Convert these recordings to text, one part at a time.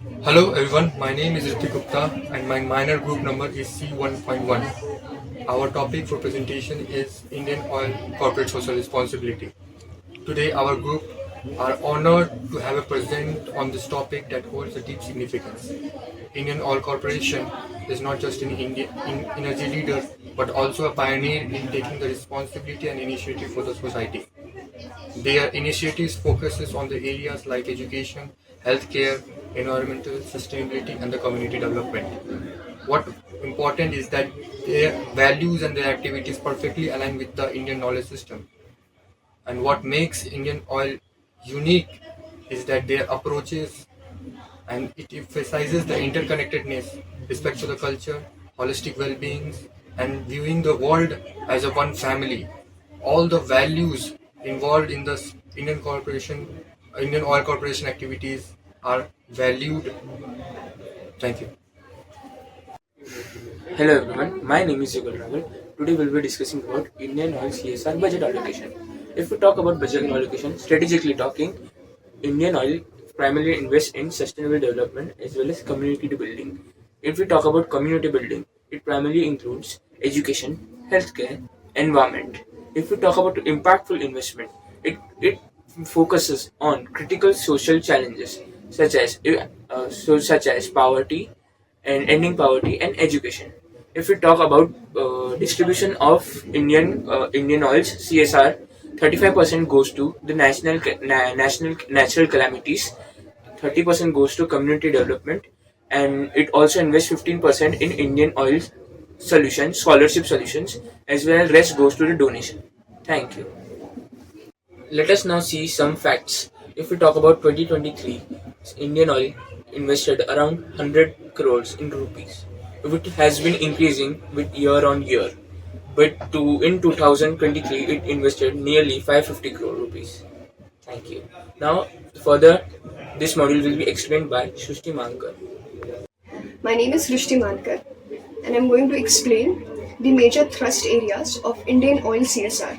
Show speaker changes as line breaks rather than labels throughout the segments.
Hello everyone, my name is Ritik Gupta and my minor group number is C1.1. Our topic for presentation is Indian Oil Corporate Social Responsibility. Today our group are honored to have a present on this topic that holds a deep significance. Indian Oil Corporation is not just an energy leader but also a pioneer in taking the responsibility and initiative for the society. Their initiatives focuses on the areas like education, healthcare, environmental sustainability, and the community development. What important is that their values and their activities perfectly align with the Indian knowledge system. And what makes Indian Oil unique is that their approaches and it emphasizes the interconnectedness, respect for the culture, holistic well-being, and viewing the world as a one family. All the values involved in the Indian Oil Corporation activities are valued. Thank you.
Hello everyone, my name is Yugal Raval. Today we'll be discussing about Indian Oil CSR budget allocation. If we talk about budget allocation, strategically talking, Indian Oil primarily invests in sustainable development as well as community building. If we talk about community building, it primarily includes education, healthcare, environment. If we talk about impactful investment, it focuses on critical social challenges such as poverty and ending poverty and education. If we talk about distribution of Indian oils CSR, 35% goes to the national natural calamities, 30% goes to community development, and it also invests 15% in Indian oil solutions, scholarship solutions, as well as rest goes to the donation. Thank you. Let us now see some facts. If we talk about 2023, Indian Oil invested around 100 crores in rupees, which has been increasing with year on year. But in 2023, it invested nearly 550 crore rupees. Thank you. Now, further, this module will be explained by Shushti Mankar.
My name is Rishti Mankar, and I'm going to explain the major thrust areas of Indian Oil CSR.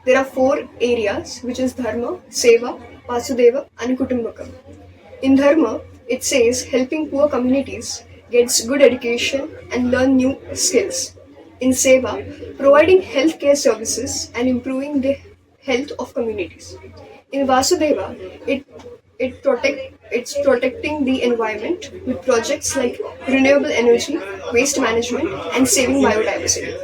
There are four areas, which is Dharma, Seva, Vasudeva, and Kutumbakam. In Dharma, it says helping poor communities gets good education and learn new skills. In Seva, providing healthcare services and improving the health of communities. In Vasudeva, it's protecting the environment with projects like renewable energy, waste management, and saving biodiversity.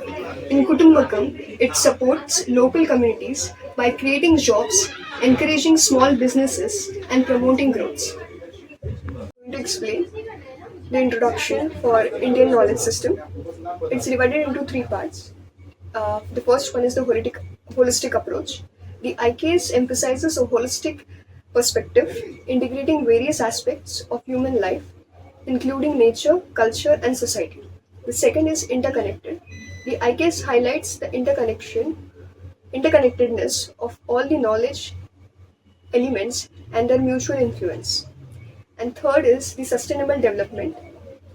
In Kutumbakam, it supports local communities by creating jobs, encouraging small businesses, and promoting growth. I'm going to explain the introduction for Indian knowledge system. It's divided into three parts. The first one is the holistic approach. The IKS emphasizes a holistic perspective, integrating various aspects of human life, including nature, culture, and society. The second is interconnected. The IKS highlights the interconnectedness of all the knowledge elements and their mutual influence. And third is the sustainable development.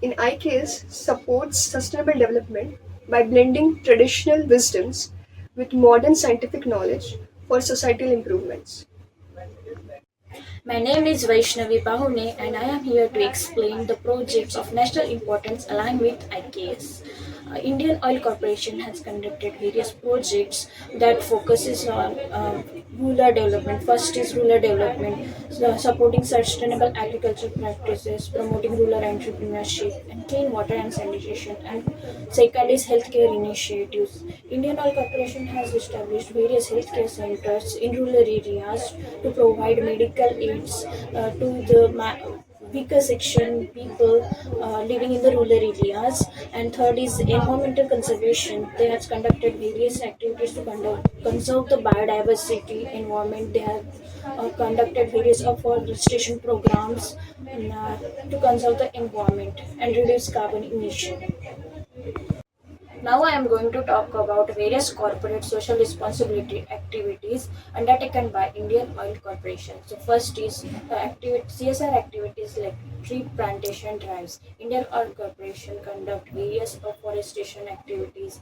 In IKS supports sustainable development by blending traditional wisdoms with modern scientific knowledge for societal improvements.
My name is Vaishnavi Bahune and I am here to explain the projects of national importance aligned with IKS. Indian Oil Corporation has conducted various projects that focuses on rural development. First is rural development, supporting sustainable agricultural practices, promoting rural entrepreneurship and clean water and sanitation. And second is healthcare initiatives. Indian Oil Corporation has established various healthcare centers in rural areas to provide medical aids to the weaker section people living in the rural areas. And third is environmental conservation. They have conducted various activities to conserve the biodiversity environment. They have conducted various afforestation programs to conserve the environment and reduce carbon emission. Now I am going to talk about various corporate social responsibility activities undertaken by Indian Oil Corporation. So first is CSR activities like tree plantation drives. Indian Oil Corporation conduct various afforestation activities,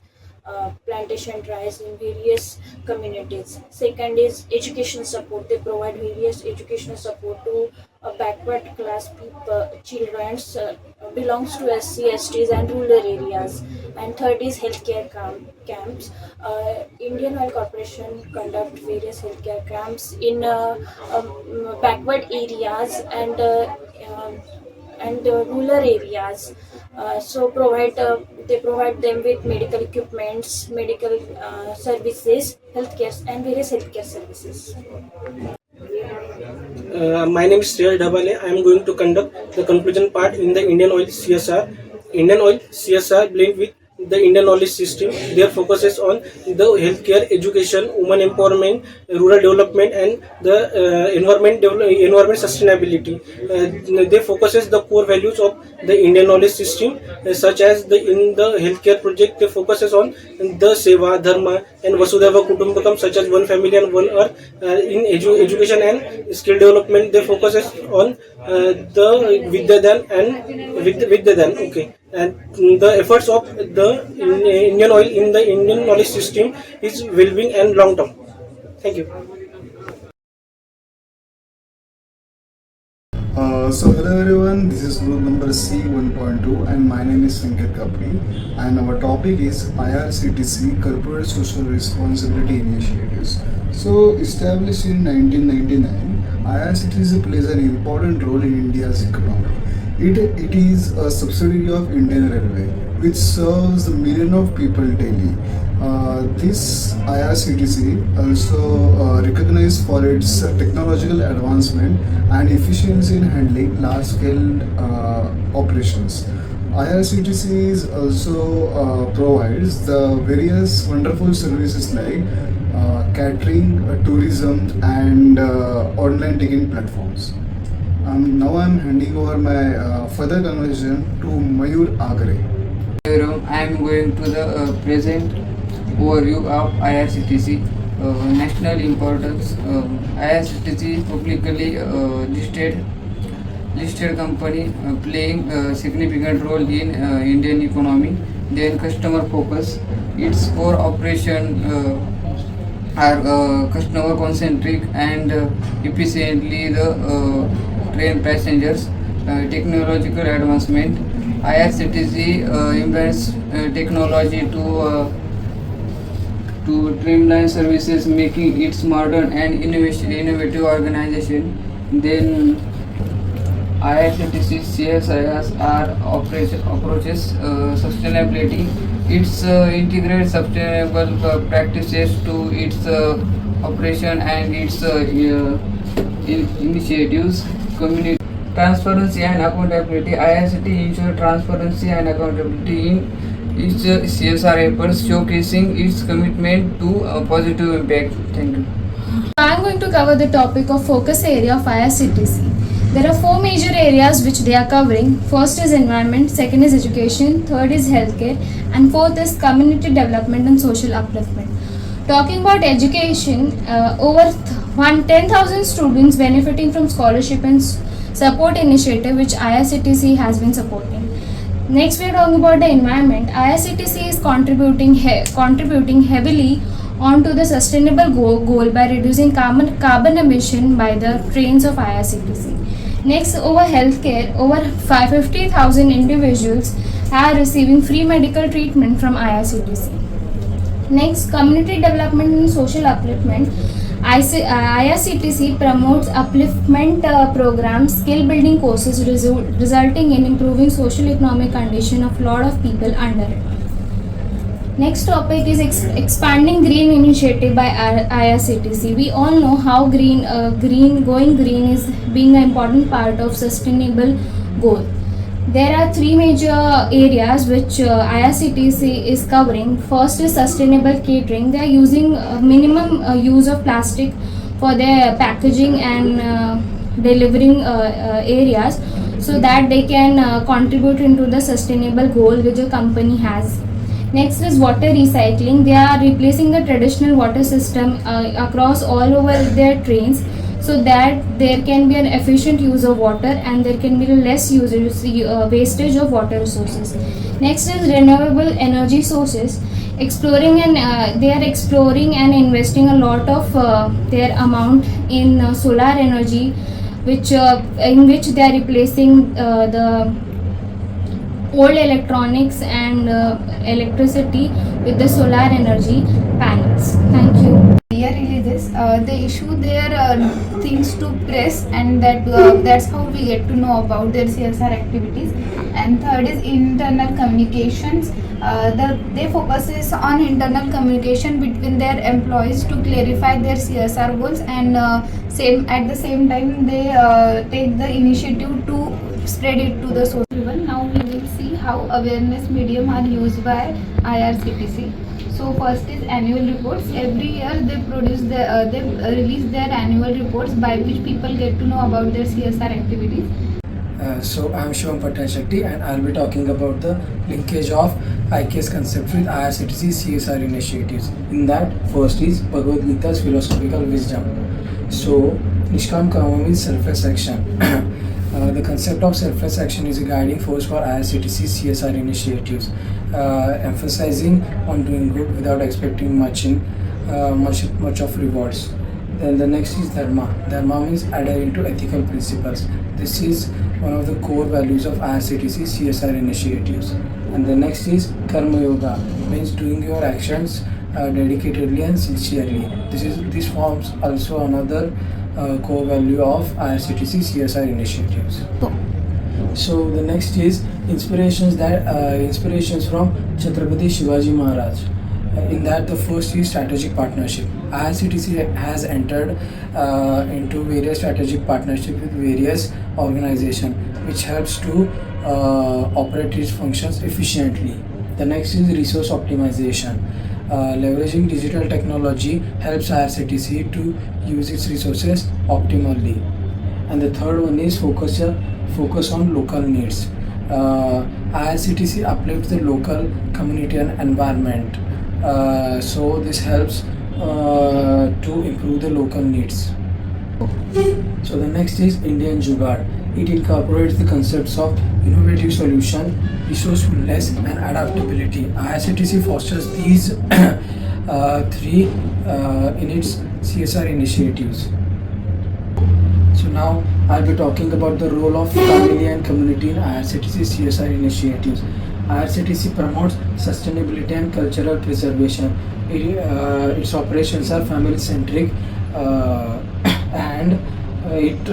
plantation drives in various communities. Second is education support. They provide various educational support to backward class people, children belongs to SC, STs and rural areas. And third is healthcare camps. Indian Oil Corporation conduct various healthcare camps in backward areas um, and rural areas. So they provide them with medical equipments, medical services, healthcare and various healthcare services.
My name is Shreyas Dabale. I am going to conduct the conclusion part in the Indian Oil CSR. Indian Oil CSR blend with the Indian knowledge system. Their focuses on the healthcare, education, women empowerment, rural development, and the environment sustainability. They focuses the core values of the Indian knowledge system, such as in the healthcare project. They focuses on the seva, dharma, and vasudhaiva kutumbakam, such as one family and one earth. In education and skill development, they focuses on the vidyadan and vidyadan. Okay, and the efforts of the Indian Oil in the Indian knowledge system is well-being and long term. Thank you.
So hello everyone, this is group number C1.2 and my name is Venkat Kapri and our topic is IRCTC Corporate Social Responsibility Initiatives. So established in 1999, IRCTC plays an important role in India's economy. It is a subsidiary of Indian Railway which serves millions of people daily. This IRCTC also recognized for its technological advancement and efficiency in handling large-scale operations. IRCTC is also provides the various wonderful services like catering, tourism, and online ticketing platforms. Now I'm handing over my further conversation to Mayur Agre.
I am going to the present overview of IRCTC. National importance. IRCTC is publicly listed company playing a significant role in Indian economy. Then customer focus. Its core operation are customer concentric and efficiently the train passengers. Technological advancement. IRCTC embeds technology to streamline services, making it modern and innovative organization. Then IRCTC CSIR approaches sustainability. It's integrates sustainable practices to its operation and its initiatives. Community transparency and accountability. IRCT ensures transparency and accountability in its CSR efforts, showcasing its commitment to a positive impact. Thank you.
I am going to cover the topic of focus area of IRCTC. There are four major areas which they are covering. First is environment, second is education, third is healthcare, and fourth is community development and social upliftment. Talking about education, over 10,000 students benefiting from scholarship and support initiative which IRCTC has been supporting. Next, we are talking about the environment. IRCTC is contributing heavily onto the sustainable goal by reducing carbon emission by the trains of IRCTC. Next, over healthcare, over 50,000 individuals are receiving free medical treatment from IRCTC. Next, community development and social upliftment. IRCTC promotes upliftment programs, skill building courses resulting in improving social economic condition of lot of people under it. Next topic is expanding green initiative by IRCTC. We all know how going green is being an important part of sustainable goal. There are three major areas which IRCTC is covering. First is sustainable catering. They are using minimum use of plastic for their packaging and delivering areas so that they can contribute into the sustainable goal which the company has. Next is water recycling. They are replacing the traditional water system across all over their trains so that there can be an efficient use of water and there can be less wastage of water resources. Next is renewable energy sources. They are exploring and investing a lot of their amount in solar energy which in which they are replacing the old electronics and electricity with the solar energy panels. Thank you.
Year releases, they issue their things to press, and that's how we get to know about their CSR activities. And third is internal communications. They focuses on internal communication between their employees to clarify their CSR goals, and at the same time they take the initiative to spread it to the social level. Now we will see how awareness medium are used by IRCTC. So first is annual reports. Every year they release their annual reports by which people get to know about their CSR activities.
So I'm Shivam Pattanshakti, and I'll be talking about the linkage of IKS concept with IRCTC CSR initiatives. In that, first is Bhagavad Gita's philosophical wisdom. So Nishkam Karma means selfless action. The concept of selfless action is a guiding force for IRCTC CSR initiatives, emphasizing on doing good without expecting much of rewards. Then the next is Dharma. Dharma means adhering to ethical principles. This is one of the core values of IRCTC CSR initiatives. And the next is Karma Yoga, means doing your actions dedicatedly and sincerely. This forms also another core value of IRCTC CSR initiatives. So the next is inspirations from Chhatrapati Shivaji Maharaj. In that, the first is strategic partnership. IRCTC has entered into various strategic partnerships with various organizations, which helps to operate its functions efficiently. The next is resource optimization. Leveraging digital technology helps IRCTC to use its resources optimally. And the third one is focus on local needs. IRCTC uplifts the local community and environment. So this helps to improve the local needs. So the next is Indian Jugaad. It incorporates the concepts of innovative solution, resourcefulness and adaptability. IRCTC fosters these three in its CSR initiatives. So now I'll be talking about the role of family and community in IRCTC CSR initiatives. IRCTC promotes sustainability and cultural preservation. Its operations are family-centric and it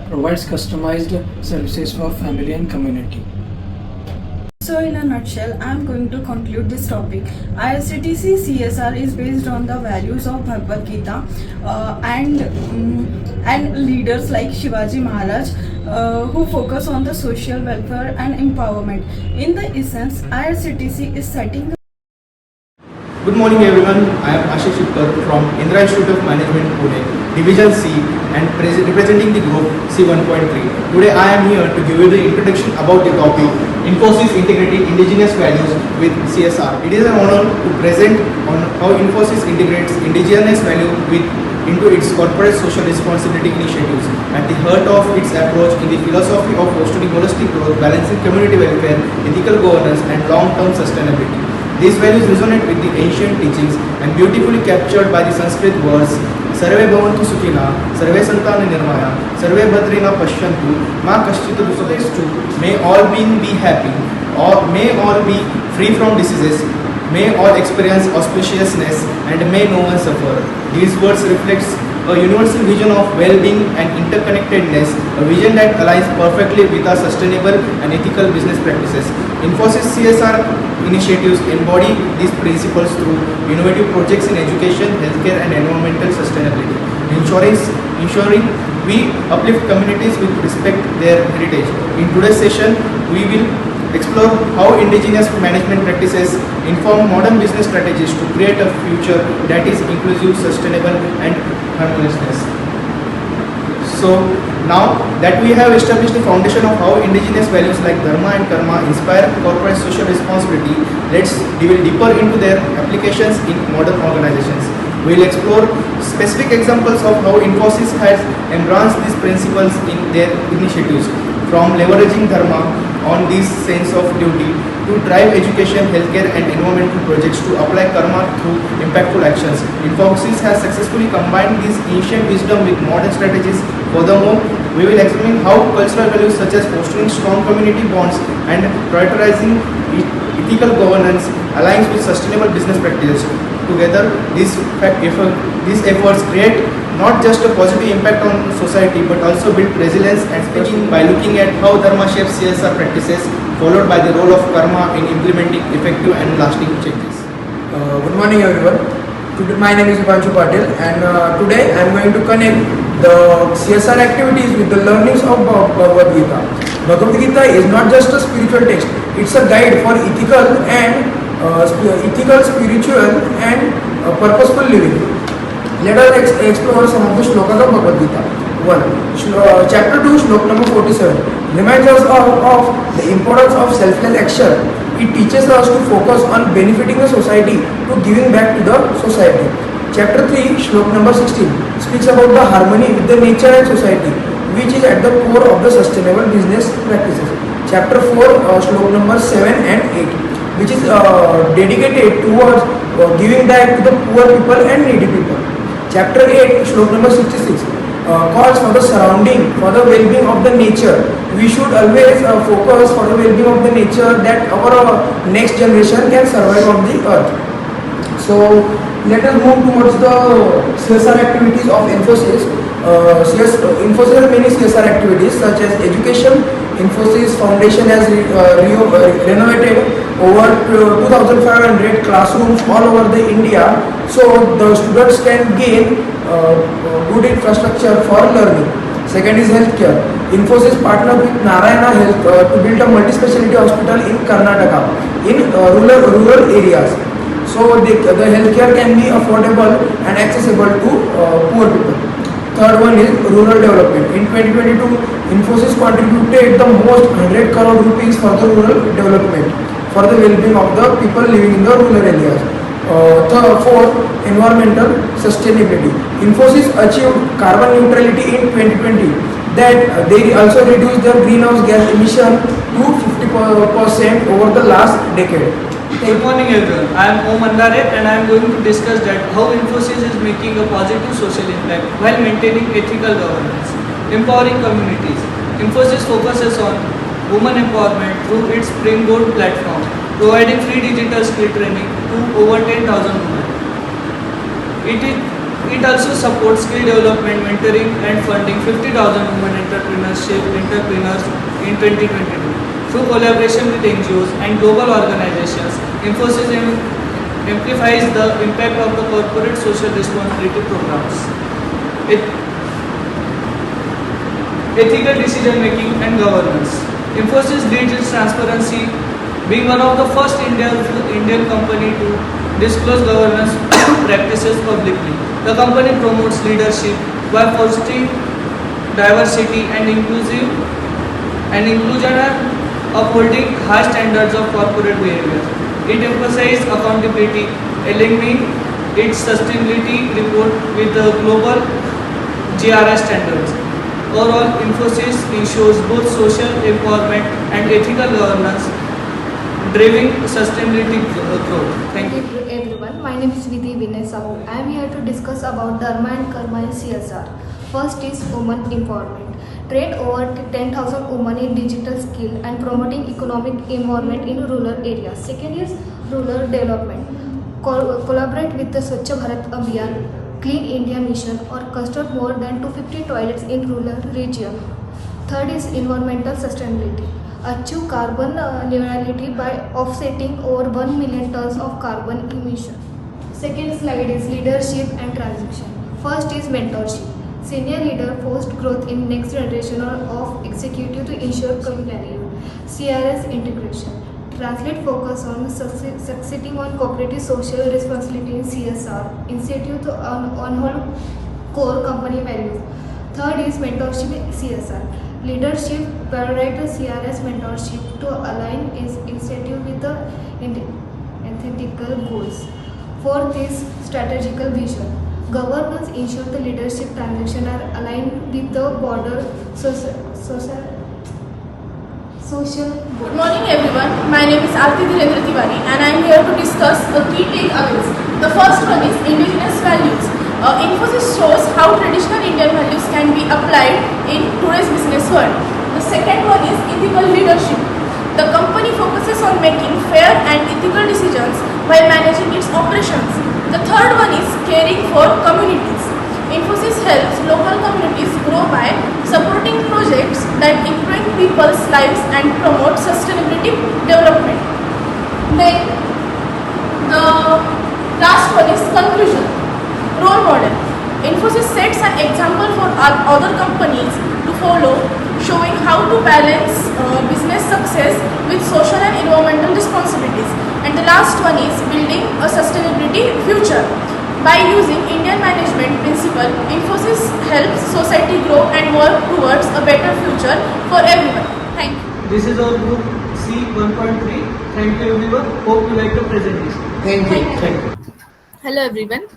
provides customized services for family and community.
So in a nutshell, I am going to conclude this topic. IRCTC CSR is based on the values of Bhagavad Gita and leaders like Shivaji Maharaj who focus on the social welfare and empowerment. In the essence, IRCTC is setting.
Good morning everyone, I am Ashish Uttar from Indira Institute of Management, Pune, Division C and representing the group C1.3. Today I am here to give you the introduction about the topic Infosys integrating indigenous values with CSR. It is an honor to present on how Infosys integrates indigenous value into its corporate social responsibility initiatives. At the heart of its approach in the philosophy of fostering holistic growth, balancing community welfare, ethical governance and long-term sustainability. These values resonate with the ancient teachings and beautifully captured by the Sanskrit words Sarve Bhavantu Sukhina, Sarve Santana Nirmaya, Sarve Bhadrina Pashyantu, Ma Kashchitu Dusadestu, may all beings be happy, or may all be free from diseases, may all experience auspiciousness and may no one suffer. These words reflects a universal vision of well-being and interconnectedness, a vision that aligns perfectly with our sustainable and ethical business practices. Infosys CSR initiatives embody these principles through innovative projects in education, healthcare and environmental sustainability, ensuring we uplift communities with respect their heritage. In today's session, we will explore how indigenous management practices inform modern business strategies to create a future that is inclusive, sustainable and harmoniousness. So now that we have established the foundation of how indigenous values like dharma and karma inspire corporate social responsibility, let's delve deeper into their applications in modern organizations. We will explore specific examples of how Infosys has embraced these principles in their initiatives, from leveraging dharma on this sense of duty to drive education, healthcare and environmental projects to apply karma through impactful actions. Infosys has successfully combined this ancient wisdom with modern strategies. Furthermore, We will examine how cultural values such as fostering strong community bonds and prioritizing ethical governance aligns with sustainable business practices. Together, these efforts create not just a positive impact on society but also build resilience and speaking by looking at how Dharma shapes CSR practices, followed by the role of karma in implementing effective and lasting changes.
Good morning everyone. Today, my name is Ivanshu Patil and today I am going to connect the CSR activities with the learnings of Bhagavad Gita. Bhagavad Gita is not just a spiritual text, it's a guide for spiritual and purposeful living. Let us explore some of the shlokas of Bhagavad Gita. 1. Chapter 2, Shlok number 47 reminds us of the importance of selfless action. It teaches us to focus on benefiting the society to giving back to the society. Chapter 3, Shlok number 16 speaks about the harmony with the nature and society, which is at the core of the sustainable business practices. Chapter 4, Shlok number 7 and 8, which is dedicated towards giving back to the poor people and needy people. Chapter 8, Shlok number 66 calls for the surrounding, for the well-being of the nature. We should always focus for the well-being of the nature that our next generation can survive on the earth. So let us move towards the CSR activities of Infosys. Infosys has many CSR activities such as education. Infosys Foundation has renovated over 2,500 classrooms all over the India, so the students can gain good infrastructure for learning. Second is healthcare. Infosys partnered with Narayana Health to build a multi-speciality hospital in Karnataka in rural areas. So the healthcare can be affordable and accessible to poor people. Third one is rural development. In 2022, Infosys contributed the most 100 crore rupees for the rural development for the well-being of the people living in the rural areas. Fourth, environmental sustainability. Infosys achieved carbon neutrality in 2020. That they also reduced their greenhouse gas emission to 50% over the last decade.
Good morning everyone, I am Om Andare and I am going to discuss that how Infosys is making a positive social impact while maintaining ethical governance. Empowering communities. Infosys focuses on women empowerment through its Springboard platform, providing free digital skill training to over 10,000 women. It also supports skill development, mentoring and funding 50,000 women entrepreneurs in 2022. Through collaboration with NGOs and global organizations, Infosys amplifies the impact of the corporate social responsibility programs. Ethical decision making and governance. Infosys leads its transparency, being one of the first Indian company to disclose governance practices publicly. The company promotes leadership by fostering diversity and inclusion and upholding high standards of corporate behavior. It emphasizes accountability, aligning its sustainability report with the global GRI standards. Overall, Infosys ensures both social empowerment and ethical governance, driving sustainability growth. Thank you.
Hello everyone, my name is Vidhi Vinay Sahu. I am here to discuss about Dharma and Karma in CSR. First is women empowerment. Train over 10,000 women in digital skill and promoting economic empowerment in rural areas. Second is rural development. Collaborate with the Swachh Bharat Abhiyan, Clean India Mission or construct more than 250 toilets in rural region. Third is environmental sustainability. Achieve carbon neutrality by offsetting over 1 million tons of carbon emission. Second slide is leadership and transition. First is mentorship. Senior leader forced growth in next generation of executive to ensure career. CRS integration. Translate focus on succeeding on cooperative social responsibility in CSR. Initiative on whole core company values. Third is mentorship in CSR. Leadership prioritize CRS mentorship to align its initiative with the ethical goals. Fourth is strategical vision. Governance ensure the leadership transition are aligned with the broader social
Good morning everyone, my name is Aarti Dhirendra Tiwari and I am here to discuss the key takeaways. The first one is indigenous values. Infosys shows how traditional Indian values can be applied in today's business world. The second one is ethical leadership. The company focuses on making fair and ethical decisions while managing its operations. The third one is caring for communities. Infosys helps local communities grow by supporting projects that improve people's lives and promote sustainability development. Then the last one is conclusion. Role model. Infosys sets an example for other companies to follow, showing how to balance business success with social and environmental responsibilities. And the last one is building a sustainability future. By using Indian management principle, Infosys helps society grow and work towards a better future for everyone. Thank you.
This is our group C 1.3. Thank you everyone. Hope you like the presentation.
Thank you. Thank you.
Hello everyone,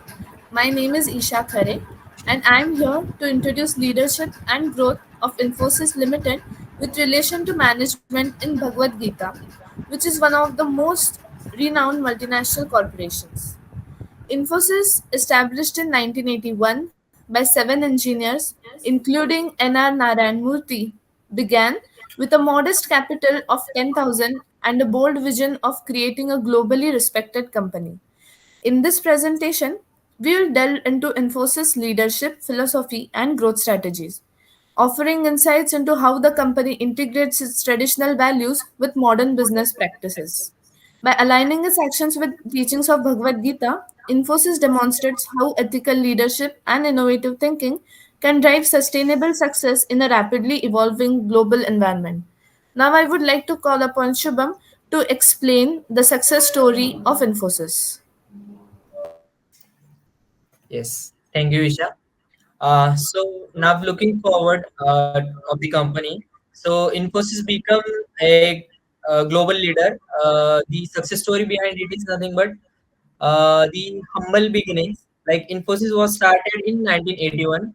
my name is Isha Khare and I am here to introduce leadership and growth of Infosys Limited with relation to management in Bhagavad Gita, which is one of the most renowned multinational corporations. Infosys, established in 1981 by seven engineers, including N.R. Narayan Murthy, began with a modest capital of 10,000 and a bold vision of creating a globally respected company. In this presentation, we will delve into Infosys leadership, philosophy, and growth strategies, offering insights into how the company integrates its traditional values with modern business practices. By aligning its actions with teachings of Bhagavad Gita, Infosys demonstrates how ethical leadership and innovative thinking can drive sustainable success in a rapidly evolving global environment. Now, I would like to call upon Shubham to explain the success story of Infosys.
Yes, thank you, Isha. So now looking forward of the company. So Infosys become a global leader. The success story behind it is nothing but the humble beginnings. Like Infosys was started in 1981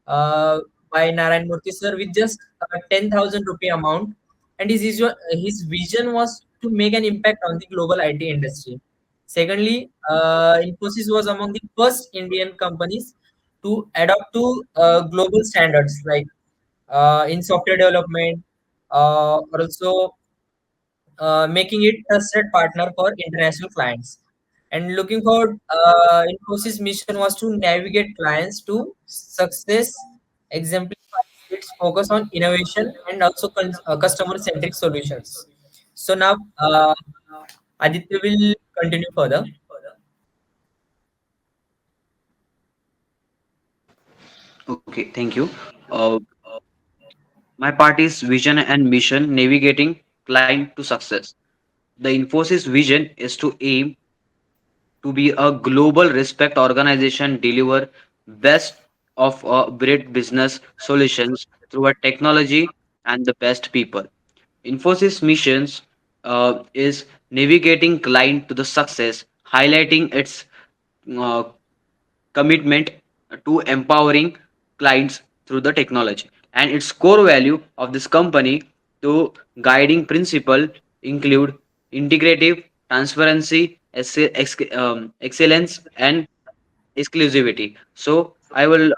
uh, by Narayan Murthy sir with just 10,000 rupee amount, and his vision was to make an impact on the global IT industry. Secondly, Infosys was among the first Indian companies to adopt to global standards like in software development, also making it trusted partner for international clients. And looking forward, Infosys mission was to navigate clients to success, exemplify its focus on innovation and also customer-centric solutions. So now, Aditya will continue further.
Okay, thank you. Uh, my part is vision and mission navigating client to success. The Infosys vision is to aim to be a global respect organization, deliver best of great business solutions through a technology and the best people. Infosys missions is navigating client to the success, highlighting its uh, commitment to empowering clients through the technology, and its core value of this company to guiding principle include integrative transparency, excellence, and exclusivity. So I will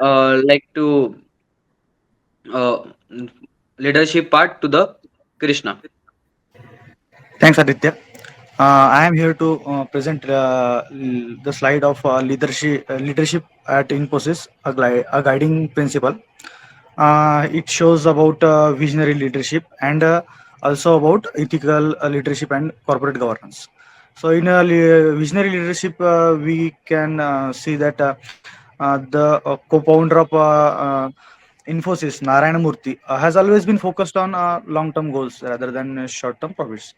like to uh, leadership part to the Krishna.
Thanks, Aditya. I am here to present the slide of leadership at Infosys, a guiding principle. It shows about visionary leadership and also about ethical leadership and corporate governance. So, in visionary leadership, we can see that the co-founder of Infosys, Narayana Murthy, has always been focused on long-term goals rather than short-term profits.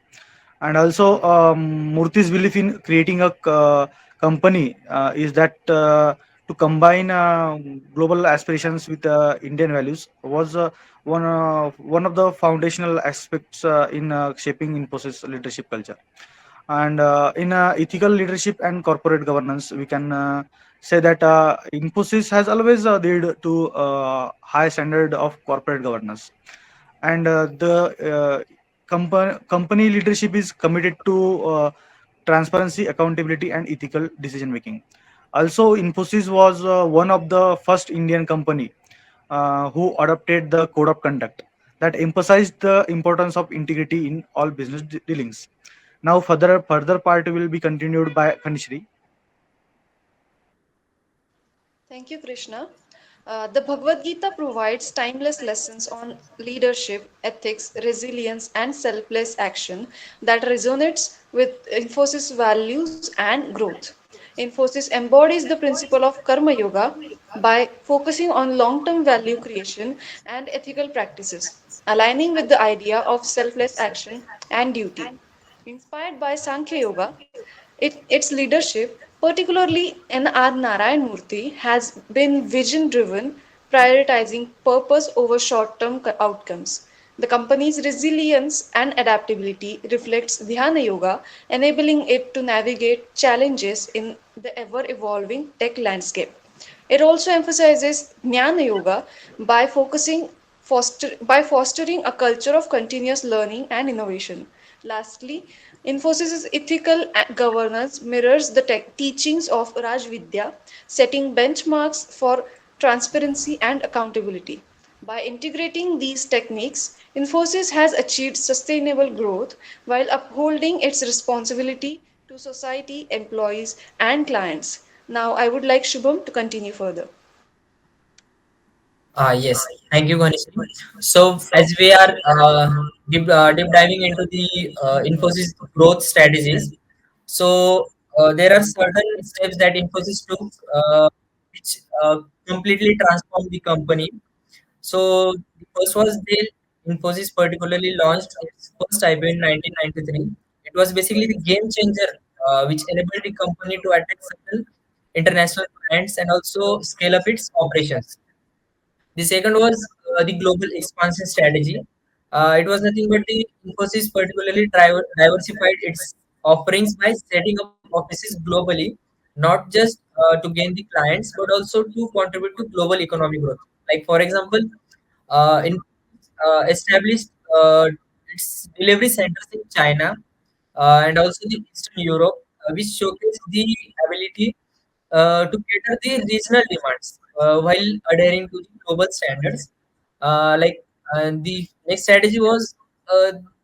And also, Murthy's belief in creating a company is that to combine global aspirations with Indian values was one of the foundational aspects in shaping Infosys leadership culture. And in ethical leadership and corporate governance, we can say that Infosys has always adhered to high standard of corporate governance, and company leadership is committed to transparency, accountability, and ethical decision making. Also, Infosys was one of the first Indian company who adopted the code of conduct that emphasized the importance of integrity in all business dealings. Now, further part will be continued by Kanishri.
Thank you, Krishna. The Bhagavad Gita provides timeless lessons on leadership, ethics, resilience, and selfless action that resonates with Infosys values and growth. Infosys embodies the principle of Karma Yoga by focusing on long-term value creation and ethical practices, aligning with the idea of selfless action and duty. Inspired by Sankhya Yoga, its leadership, particularly N.R. Narayan Murthy, has been vision driven, prioritizing purpose over short term outcomes. The company's resilience and adaptability reflects Dhyana Yoga, enabling it to navigate challenges in the ever evolving tech landscape. It also emphasizes Jnana Yoga by by fostering a culture of continuous learning and innovation. Lastly, Infosys' ethical governance mirrors the teachings of Raj Vidya, setting benchmarks for transparency and accountability. By integrating these techniques, Infosys has achieved sustainable growth while upholding its responsibility to society, employees, and clients. Now, I would like Shubham to continue further.
Yes, thank you, Ganeshri. So, as we are deep diving into the Infosys growth strategies, so there are certain steps that Infosys took which completely transformed the company. So, the first was the Infosys particularly launched its first IPO in 1993. It was basically the game changer, which enabled the company to attract certain international clients and also scale up its operations. The second was the global expansion strategy. It was nothing but the Infosys particularly diversified its offerings by setting up offices globally, not just to gain the clients, but also to contribute to global economic growth. Like for example, in established its delivery centers in China and also the Eastern Europe, which showcase the ability to cater the regional demands while adhering to the global standards. The next strategy was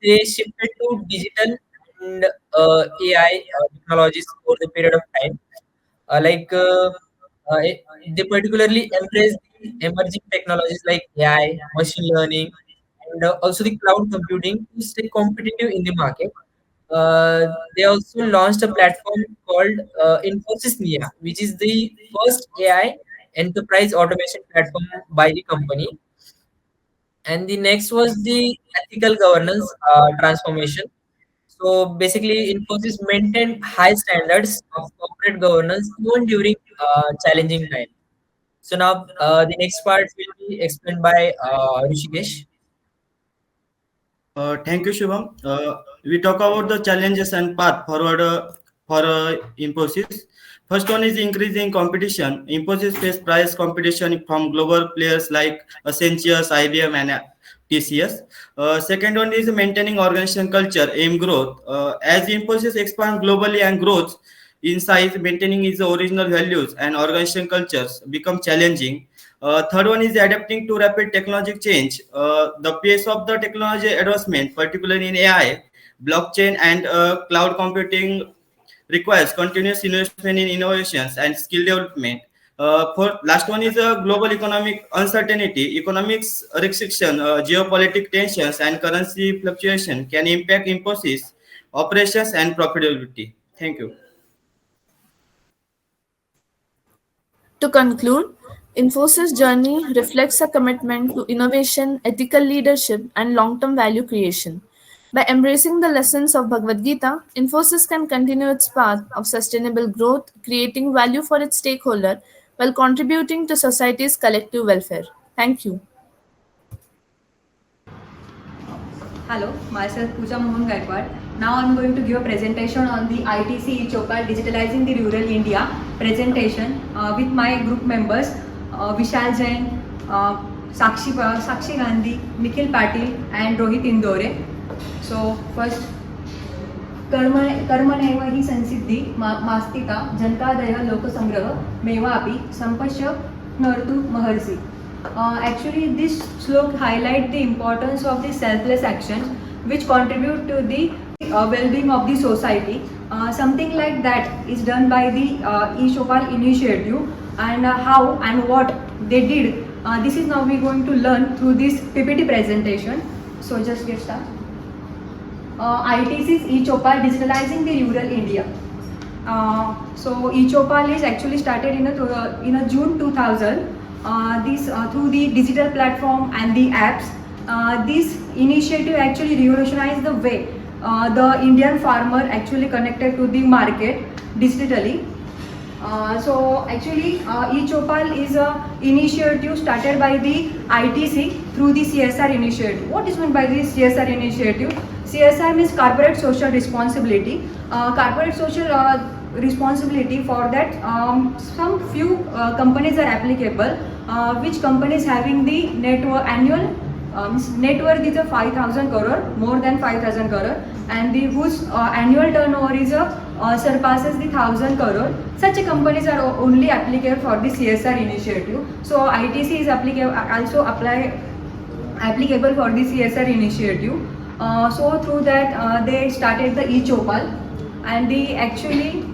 they shifted to digital and AI technologies over the period of time. Uh, like uh, they particularly embrace the emerging technologies like AI, machine learning, and also the cloud computing to stay competitive in the market. They also launched a platform called Infosys Nia, which is the first AI enterprise automation platform by the company. And the next was the ethical governance transformation. So basically, Infosys maintained high standards of corporate governance even during challenging times. So now the next part will be explained by Rishikesh.
Thank you, Shubham. We talk about the challenges and path forward for Infosys. First one is increasing competition. Infosys face price competition from global players like Accenture, IBM, and TCS. Second one is maintaining organization culture, aim growth. As Infosys expands globally and grows in size, maintaining its original values and organization cultures become challenging. Third one is adapting to rapid technological change. The pace of the technology advancement, particularly in AI, blockchain, and cloud computing, requires continuous investment in innovations and skill development. For last one is global economic uncertainty, economics restriction, geopolitical tensions, and currency fluctuation can impact Infosys operations and profitability. Thank you.
To conclude, Infosys' journey reflects a commitment to innovation, ethical leadership, and long term value creation. By embracing the lessons of Bhagavad Gita, Infosys can continue its path of sustainable growth, creating value for its stakeholder while contributing to society's collective welfare. Thank you.
Hello, myself Pooja Mohan Gaikwad. Now I'm going to give a presentation on the ITC Chopa Digitalizing the Rural India presentation with my group members Vishal Jain, Sakshi Gandhi, Nikhil Patil and Rohit Indore. So first कर्मणैव हि संसिद्धि मास्तिका जनकादय लोकसंग्रह मेवापि संपश्य नर्तु महर्षि. Actually, this slok highlight the importance of the selfless actions which contribute to the well-being of the society. Something like that is done by the e-Chopal initiative, and how and what they did. This is now we going to learn through this PPT presentation. So just get started. ITC's e-Chopal digitalizing the rural India. So e-Chopal is actually started in a June 2000. This through the digital platform and the apps. This initiative actually revolutionized the way the Indian farmer actually connected to the market digitally. So actually e-Chopal is a initiative started by the ITC through the CSR initiative. What is meant by this CSR initiative? CSR means corporate social responsibility. Corporate social responsibility, for that some few companies are applicable, which companies having the annual net worth is a 5,000 crore, more than 5,000 crore, and the whose annual turnover is surpasses the 1,000 crore. Such companies are only applicable for the CSR initiative. So ITC is applicable for the CSR initiative. So through that they started the e-Chopal, and the actually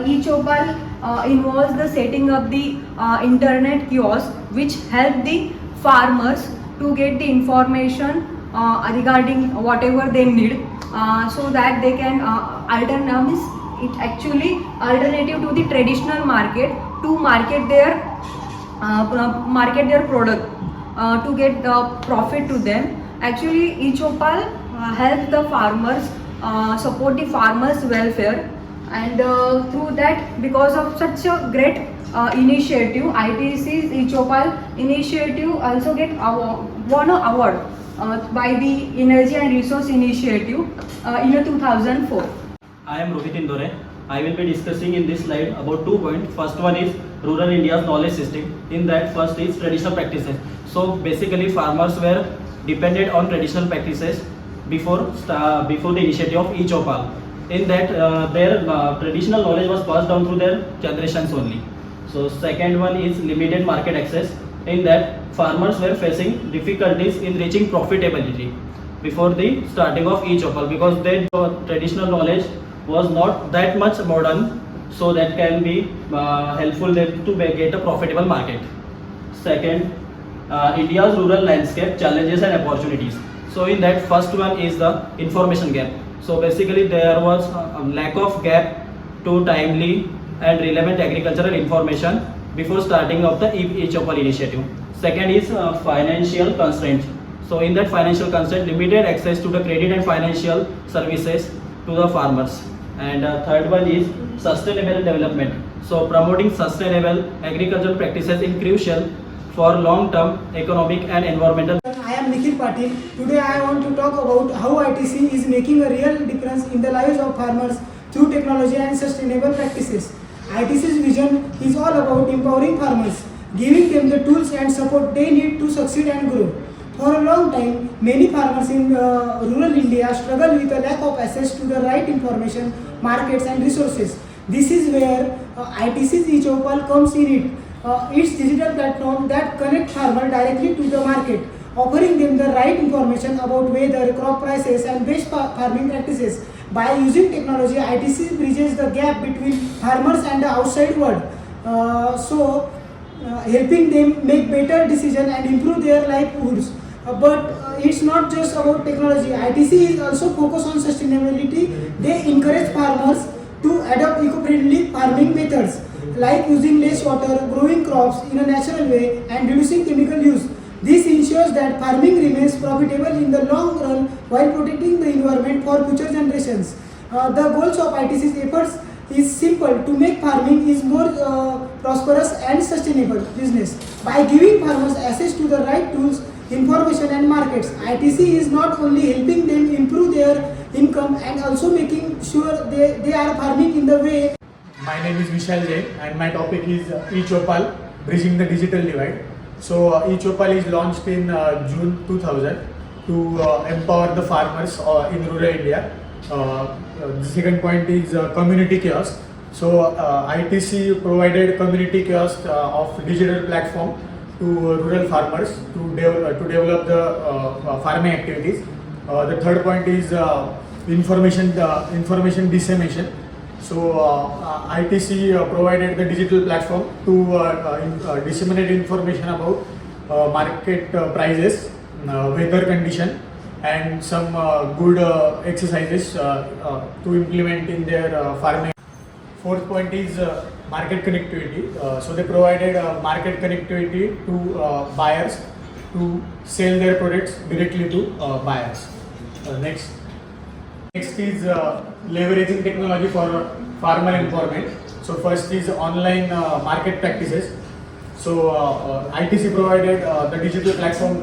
e-Chopal involves the setting up the internet kiosk which help the farmers to get the information regarding whatever they need, so that they can it actually alternative to the traditional market to market their product to get the profit to them. Actually e-Chopal helps the farmers, support the farmers welfare, and through that, because of such a great initiative, ITC's e-Chopal initiative also get won an award by the Energy and Resource Initiative in 2004.
I am Rohit Indore. I will be discussing in this slide about 2 points. First one is rural India's knowledge system. In that, first is traditional practices. So basically farmers were dependent on traditional practices before the initiative of e-Chopal. In that their traditional knowledge was passed down through their generations only. So second one is limited market access. In that farmers were facing difficulties in reaching profitability before the starting of e-Chopal, because their traditional knowledge was not that much modern, so that can be helpful them to get a profitable market. Second, India's rural landscape challenges and opportunities. So in that, first one is the information gap. So basically there was a lack of gap to timely and relevant agricultural information before starting of the e-Chopal initiative. Second is financial constraints. So in that financial constraint, limited access to the credit and financial services to the farmers. And third one is sustainable development. So promoting sustainable agricultural practices is crucial for long-term economic and environmental.
I am Nikhil Patil. Today I want to talk about how ITC is making a real difference in the lives of farmers through technology and sustainable practices. ITC's vision is all about empowering farmers, giving them the tools and support they need to succeed and grow. For a long time, many farmers in rural India struggle with a lack of access to the right information, markets and resources. This is where ITC's e-Chopal comes in it. It's digital platform that connect farmer directly to the market, offering them the right information about weather, crop prices and best farming practices. By using technology, ITC bridges the gap between farmers and the outside world, helping them make better decisions and improve their livelihoods. But it's not just about technology. ITC is also focused on sustainability. They encourage farmers to adopt eco-friendly farming methods, like using less water, growing crops in a natural way, and reducing chemical use. This ensures that farming remains profitable in the long run while protecting the environment for future generations. The goals of ITC's efforts is simple: to make farming is more prosperous and sustainable business. By giving farmers access to the right tools, information and markets, ITC is not only helping them improve their income and also making sure they are farming in the way.
My name is Vishal Jain and my topic is e-Chopal, bridging the digital divide. So e-Chopal is launched in June 2000 to empower the farmers in rural India. The second point is community kiosk. So ITC provided community kiosk of digital platform to rural farmers to develop the farming activities. The third point is information dissemination. So ITC provided the digital platform to disseminate information about market prices, weather condition, and some good exercises to implement in their farming. Fourth point is market connectivity. So they provided market connectivity to buyers to sell their products directly to buyers. Next is leveraging technology for farmer empowerment. So first is online market practices. So ITC provided the digital platform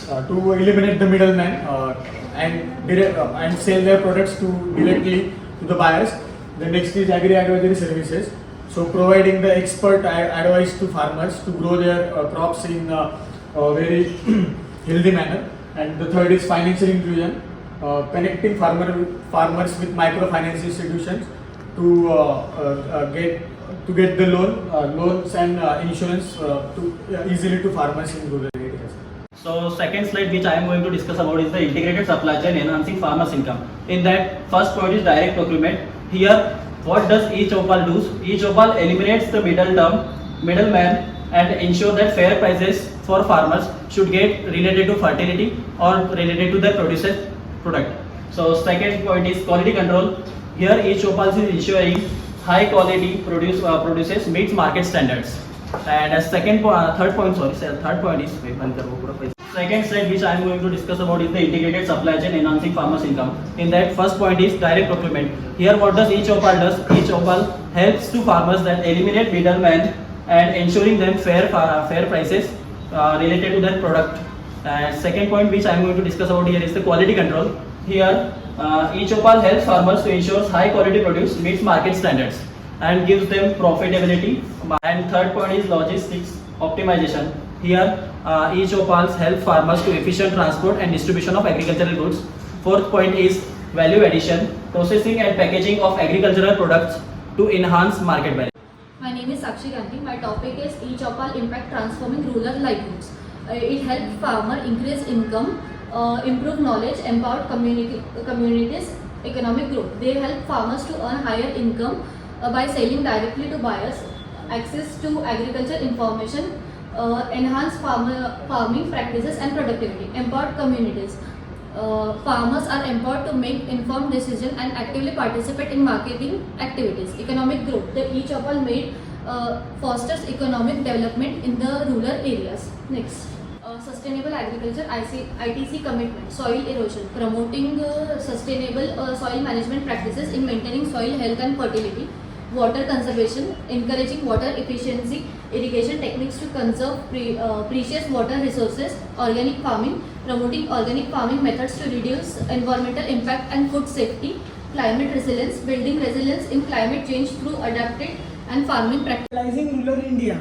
to eliminate the middleman and sell their products directly to the buyers. The next is agri-advisory services. So providing the expert advice to farmers to grow their crops in a very healthy manner. And the third is financial inclusion, connecting farmers with microfinance institutions to get the loans and insurance easily to farmers in rural areas.
So second slide which I am going to discuss about is the integrated supply chain enhancing farmers' income. In that, first point is direct procurement. Here, what does e-Chopal do? E-Chopal eliminates the middleman and ensure that fair prices for farmers should get related to fertility or related to their product. So second point is quality control. Here, e-Chopal is ensuring high quality produces meets market standards. And as third point is second slide which I am going to discuss about is the integrated supply chain enhancing farmers' income. In that, first point is direct procurement. Here, what does e-Chopal does? E-Chopal helps to farmers that eliminate middlemen and ensuring them fair prices related to their product. And second point which I am going to discuss about here is the quality control. Here, e-Chopal helps farmers to ensure high quality produce meets market standards and gives them profitability. And third point is logistics optimization. Here, e-Chopals help farmers to efficient transport and distribution of agricultural goods. Fourth point is value addition, processing and packaging of agricultural products to enhance market value.
My name is Sakshi Gandhi. My topic is e-Chopal impact transforming rural livelihoods. It helps farmer increase income, improve knowledge, empower communities, economic growth. They help farmers to earn higher income by selling directly to buyers, access to agriculture information, enhance farming practices and productivity, empowered communities. Farmers are empowered to make informed decisions and actively participate in marketing activities. Economic growth. The e-Chopal made fosters economic development in the rural areas. Next. Sustainable agriculture ITC commitment, soil erosion, promoting sustainable soil management practices in maintaining soil health and fertility, water conservation, encouraging water efficiency, irrigation techniques to conserve precious water resources, organic farming, promoting organic farming methods to reduce environmental impact and food safety, climate resilience, building resilience in climate change through adapted and farming practices.
Rural India.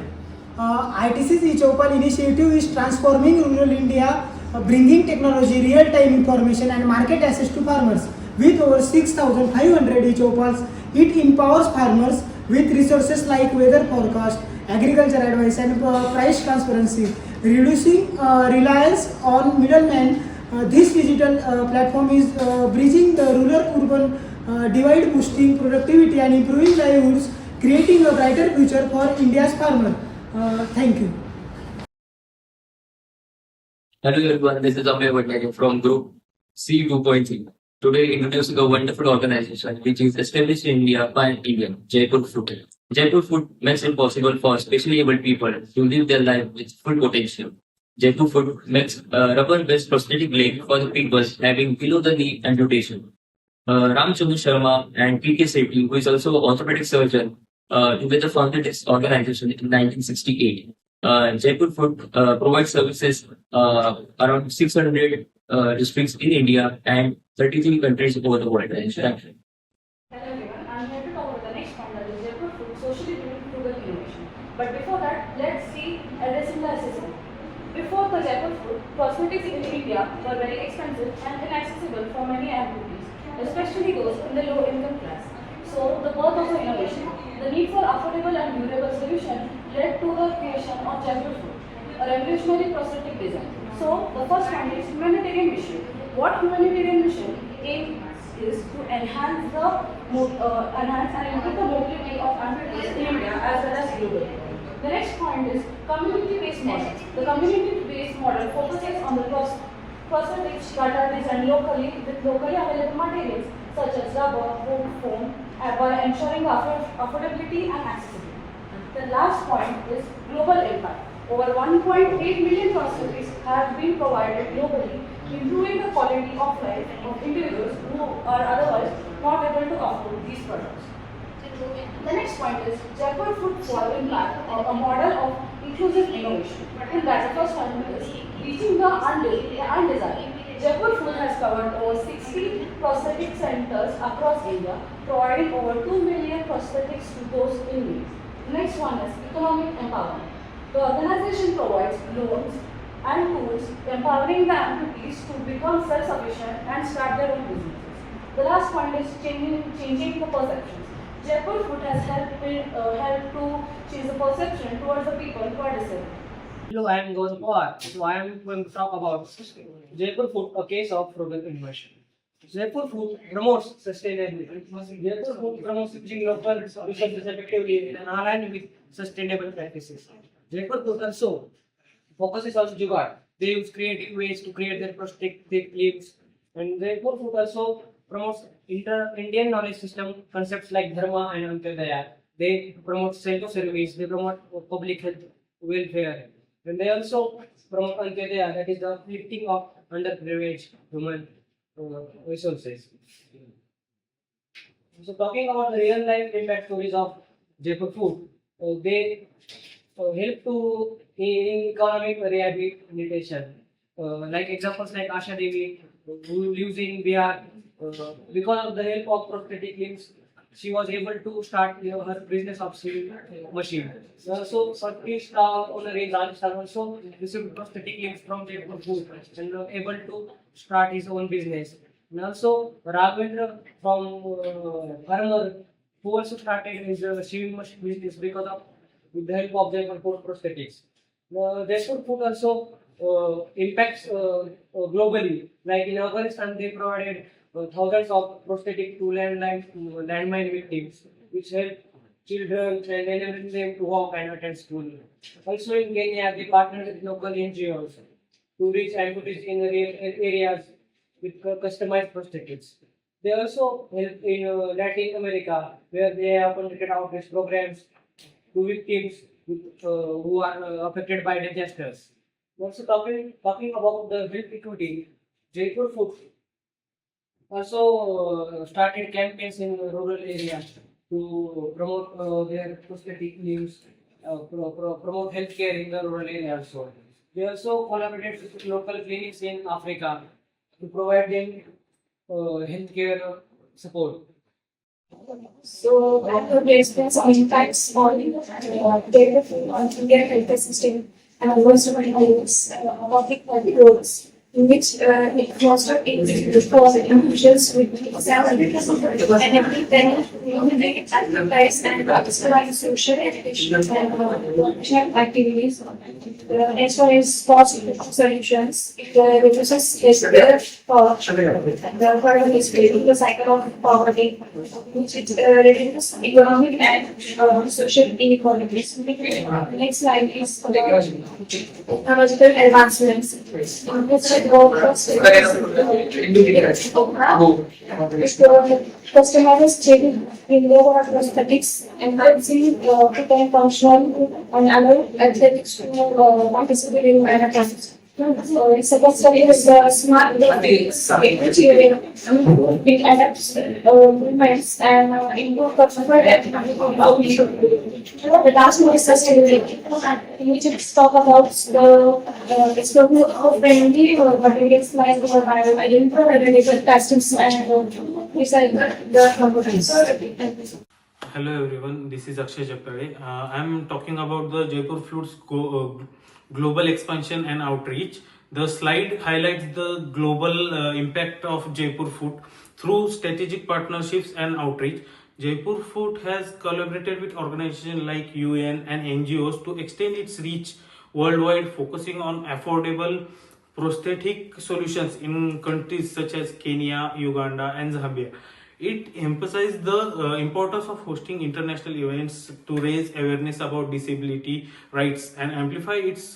ITC's e-Chopal initiative is transforming rural India, bringing technology, real-time information and market access to farmers. With over 6,500 e-Chopals, it empowers farmers with resources like weather forecast, agriculture advice and price transparency, reducing reliance on middlemen. This digital platform is bridging the rural-urban divide, boosting productivity and improving livelihoods, creating a brighter future for India's farmer. Thank you.
Hello everyone, this is Amir Bhattacharya from Group C 2.3. Today introducing a wonderful organization which is established in India by an Indian, Jaipur Food. Jaipur Food makes it possible for specially able people to live their life with full potential. Jaipur Food makes rubber-based prosthetic leg for the people having below the knee amputation. Ramchandra Sharma and P.K. Sethi, who is also an orthopedic surgeon, together founded this organization in 1968. Jaipur Food provides services around 600 districts in India and 33 countries over the world. Thank you.
Hello everyone, I am here to talk about the next point, that is Jaipur Food, socially driven frugal innovation. But before that, let's see addressing the assessment.
Before the Jaipur food, cosmetics in India were very expensive and inaccessible for many amputees, especially those in the low income class. So, the birth of the innovation, the need for affordable and durable solution led to the creation of Jaipur food, a revolutionary prosthetic design. So, the first one is humanitarian mission. What humanitarian mission aims is to enhance and improve the mobility of amputees in India as well as globally. The next point is community-based model. The community-based model focuses on the prosthetics that are designed locally with locally available materials such as rubber, wood, foam, by ensuring affordability and accessibility. The last point is global impact. Over 1.8 million prosthetics have been provided globally, improving the quality of life of individuals who are otherwise not able to afford these products. The next point is Jaipur Food for Impact, a model of inclusive innovation. In that, the first one is reaching the undesired. Jaipur Food has covered over 60 prosthetic centers across India, providing over 2 million prosthetics to those in need. The next one is economic empowerment. The organization provides loans and tools empowering the amputees to become self-sufficient and start their own businesses. The last point is changing the perceptions. Jaipur Food has helped to change the perception towards the people who are disabled.
Hello, I am Gaurav Pawar. So I am going to talk about Jaipur Food, a case of frugal innovation. Jaipur Food promotes sustainability. Jaipur Food promotes using local resources effectively and aligned with sustainable practices. Jaipur Food also focuses on jugaad. They use creative ways to create their prosthetic limbs. And Jaipur Food also promotes Indian knowledge system concepts like dharma and antyodaya. They promote self-service. They promote public health welfare. And they also promote antyodaya, that is the uplifting of underprivileged human resources. So talking about the real life impact stories of Jaipur Food, they help to in economic rehabilitation. Like examples like Asha Devi, who lives in Bihar, because of the help of prosthetic limbs, she was able to start her business of sewing machine. So Satish owner in Rajasthan also received prosthetic limbs from Jaipur Food and able to start his own business. And also Raghavendra from Paramar, who also started his sewing machine business because of with the help of Jaipur Food prosthetics. Jaipur Food also impacts globally. Like in Afghanistan, they provided thousands of prosthetic to landmine victims, which help children and enabling them to walk and attend school. Also in Kenya, they partnered with local NGOs to reach amputees in rural areas with customized prosthetics. They also help in Latin America, where they have conducted outreach programs to victims who are affected by disasters. Also talking about the health equity, Jaipur Food also started campaigns in rural areas to promote their prosthetic limbs, promote healthcare in the rural area also. They also collaborated with local clinics in Africa to provide them healthcare support.
So, I have experienced some impacts on data on Indian health system and most of my public health roles, in which it fostered for individuals with disabilities and everything advertise and participate social education and professional activities. As far as cost solutions, it reduces healthcare for the further is breaking the cycle of poverty, which it reduces economic and social inequalities. Next slide is technological advancements. Customers checking in lower prosthetics and see became functional and allow athletics to participate in marathons. Second study is smart robotics, which it adapts movements and improve comfort and the last one is sustainability, in which it talk about the explosion of friendly materials like biodegradable plastics and recycle the components.
Hello everyone, this is Akshay Jagdale. I am talking about the Jaipur Foods global expansion and outreach. The slide highlights the global impact of Jaipur Food through strategic partnerships and outreach. Jaipur Food has collaborated with organizations like UN and NGOs to extend its reach worldwide, focusing on affordable prosthetic solutions in countries such as Kenya, Uganda, and Zambia. It emphasized the importance of hosting international events to raise awareness about disability rights and amplify its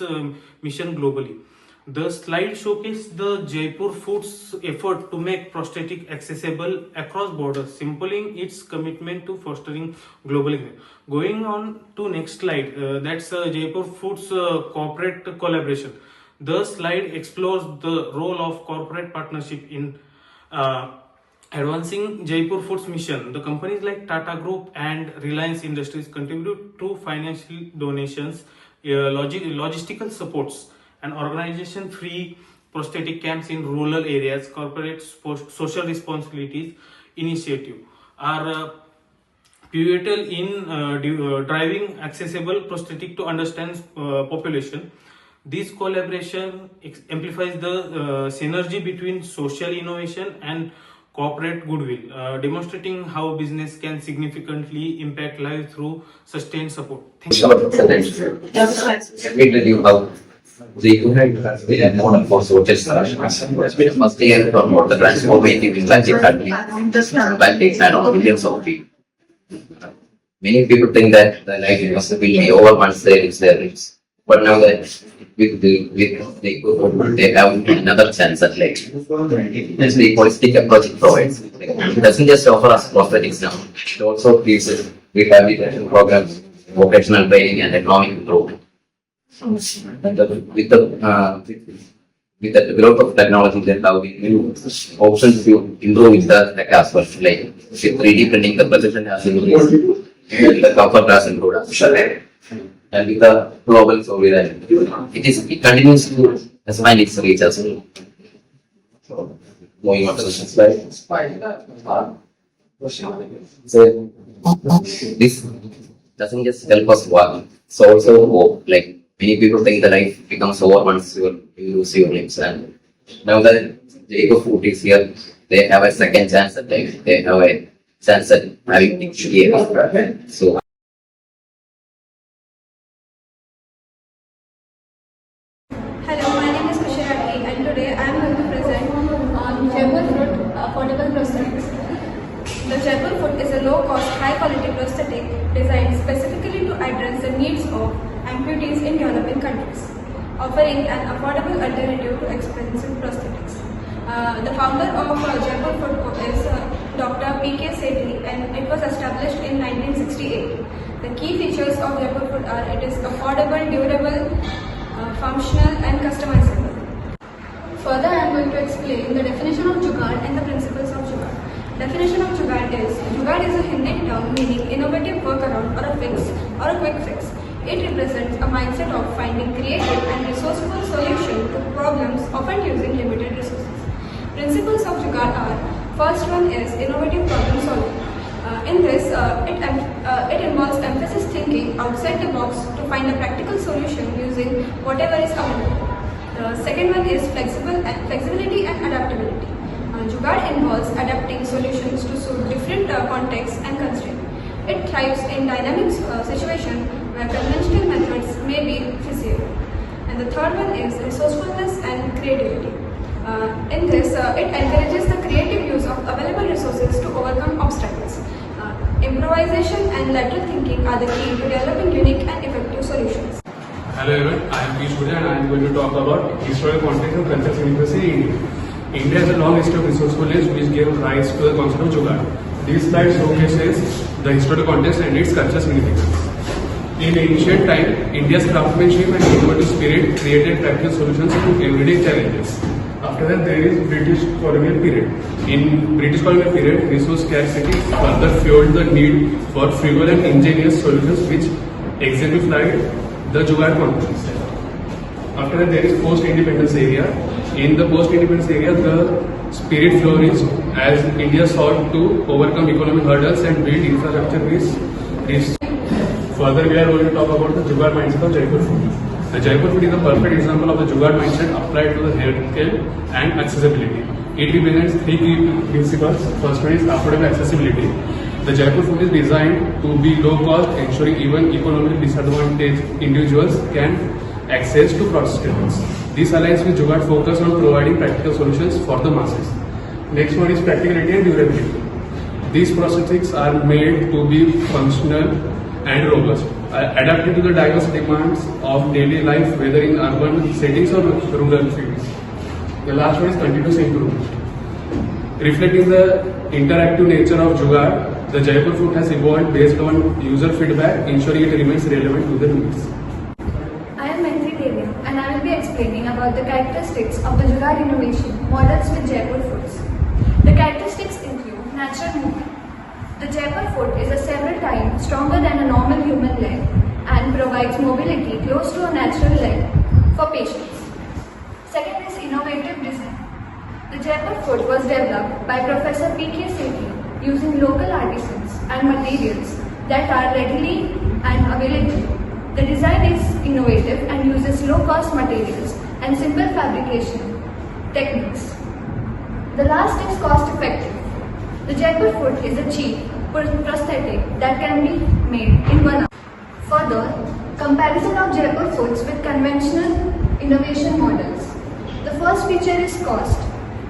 mission globally. The slide showcased the Jaipur Foods effort to make prosthetic accessible across borders, symboling its commitment to fostering global equity. Going on to next slide, that's Jaipur Foods corporate collaboration. The slide explores the role of corporate partnership in advancing Jaipur Foods mission. The companies like Tata Group and Reliance Industries contribute to financial donations, logistical supports, and organization-free prosthetic camps in rural areas. Corporate social responsibilities initiative are pivotal in driving accessible prosthetic to understand population. This collaboration amplifies the synergy between social innovation and corporate goodwill, demonstrating how business can significantly impact lives through sustained support. Thank you.
Let me tell you how the United has been a model for social solutions. Must be able to promote the transformative impact it had impacting and on millions of people. Many people think that the life must be over once they reach their lives. But now that with the equipment, they have another chance at life. That's the holistic approach it provides. It doesn't just offer us prosthetics now. It also gives us rehabilitation programs, vocational training, and economic improvement. With the growth of technology, there have been new options to improve the tech aspect, like with 3D printing, the precision has increased, and the comfort has improved. And with the global sovereignty, it continues to expand its reach as well. So, moving on to the next slide. So, this doesn't just help us walk, it's also hope. Like many people think that life becomes over once you lose your limbs, and now that Jaipur Food is here, they have a second chance at life. They have a chance at having things here. So.
Hello, my name is and today I am going to present on Jaipur Food affordable prosthetics. The Jaipur Food is a low-cost, high-quality prosthetic designed specifically to address the needs of amputees in developing countries, offering an affordable alternative to expensive prosthetics. The founder of Jaipur Food is Dr. P.K. Sethi, and it was established in 1968. The key features of Jaipur Food are it is affordable, durable, functional and customizable. Further, I am going to explain the definition of Jugaad and the principles of Jugaad. Definition of Jugaad is a Hindi term meaning innovative workaround or a fix or a quick fix. It represents a mindset of finding creative and resourceful solution to problems often using limited resources. Principles of Jugaad are, first one is innovative problem solving. In this, it involves emphasis thinking outside the box to find a practical solution using whatever is available. The second one is flexibility and adaptability. Jugaad involves adapting solutions to suit different contexts and constraints. It thrives in dynamic situations where conventional methods may be feasible. And the third one is resourcefulness and creativity. In this, it encourages the creative use of available resources to overcome obstacles. Improvisation and lateral thinking are the key to developing unique and effective solutions.
Hello everyone, I am P. Surya and I am going to talk about historical context and cultural significance in India. India has a long history of resourcefulness which gave rise to the concept of Jugaad. This slide showcases the historical context and its cultural significance. In ancient time, India's craftsmanship and innovative spirit created practical solutions to everyday challenges. After that, there is British colonial period. In British colonial period, resource scarcity further fueled the need for frugal and ingenious solutions which exemplified the Jugaad concept. After that, there is post-independence era. In the post-independence era, the spirit flourished as India sought to overcome economic hurdles and build infrastructure which reached. Further, we are going to talk about the Jugaad mindset of Jaipur Food.
The Jaipur food is a perfect example of the Jugaad mindset applied to the healthcare and accessibility. It represents three key principles. First one is affordable accessibility. The Jaipur food is designed to be low cost, ensuring even economically disadvantaged individuals can access to prosthetics. This aligns with Jugaad focus on providing practical solutions for the masses. Next one is practicality and durability. These prosthetics are made to be functional and robust, adapted to the diverse demands of daily life, whether in urban settings or rural settings. The last one is continuous improvement. Reflecting the interactive nature of Jugaad, the Jaipur food has evolved based on user feedback, ensuring it remains relevant to their needs.
I am Mentri Devi and I will be explaining about the characteristics of the Jugaad innovation models with Jaipur foods. The characteristics include natural movement. The Jaipur foot is a several times stronger than a normal human leg and provides mobility close to a natural leg for patients. Second is innovative design. The Jaipur foot was developed by Professor P.K. Sethi using local artisans and materials that are readily and available. The design is innovative and uses low-cost materials and simple fabrication techniques. The last is cost-effective. The Jaipur foot is a cheap prosthetic that can be made in 1 hour. Further, comparison of Jaipur foods with conventional innovation models. The first feature is cost.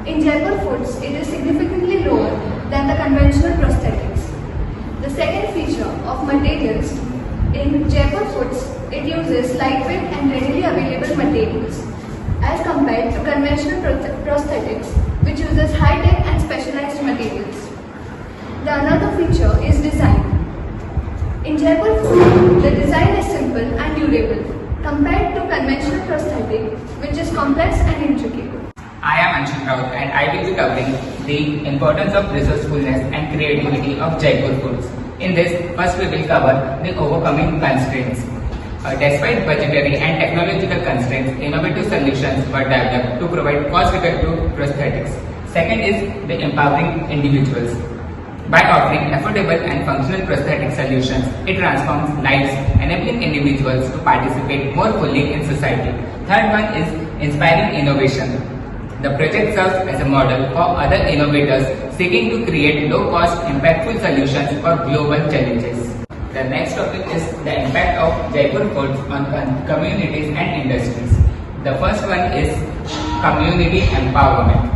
In Jaipur foods, it is significantly lower than the conventional prosthetics. The second feature of materials. In Jaipur foods, it uses lightweight and readily available materials as compared to conventional prosthetics, which uses high-tech and specialized materials. The another feature is design. In Jaipur food, the design is simple and durable compared to conventional prosthetic, which is complex and intricate.
I am Anshul Raut and I will be covering the importance of resourcefulness and creativity of Jaipur foods. In this, first we will cover the overcoming constraints. Despite budgetary and technological constraints, innovative solutions were developed to provide cost-effective prosthetics. Second is the empowering individuals. By offering affordable and functional prosthetic solutions, it transforms lives, enabling individuals to participate more fully in society. Third one is inspiring innovation. The project serves as a model for other innovators seeking to create low-cost, impactful solutions for global challenges. The next topic is the impact of Jaipur foods on communities and industries. The first one is community empowerment.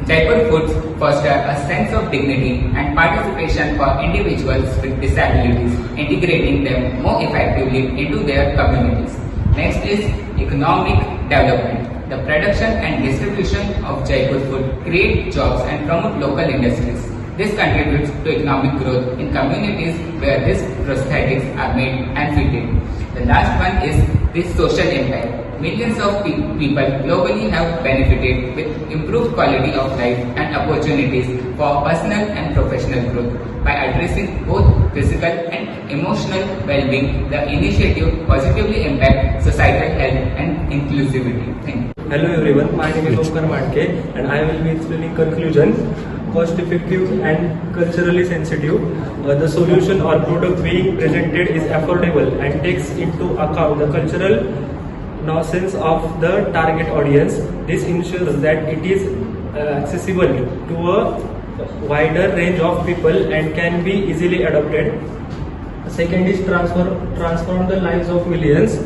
Jaipur foods foster a sense of dignity and participation for individuals with disabilities, integrating them more effectively into their communities. Next is economic development. The production and distribution of Jaipur food create jobs and promote local industries. This contributes to economic growth in communities where these prosthetics are made and fitted. The last one is the social impact. Millions of people globally have benefited with improved quality of life and opportunities for personal and professional growth. By addressing both physical and emotional well-being, the initiative positively impacts societal health and inclusivity. Thank you.
Hello everyone, my name is Omkar Matke and I will be explaining conclusion. Cost effective and culturally sensitive. The solution or product being presented is affordable and takes into account the cultural nuances of the target audience. This ensures that it is accessible to a wider range of people and can be easily adopted. Second is transform the lives of millions.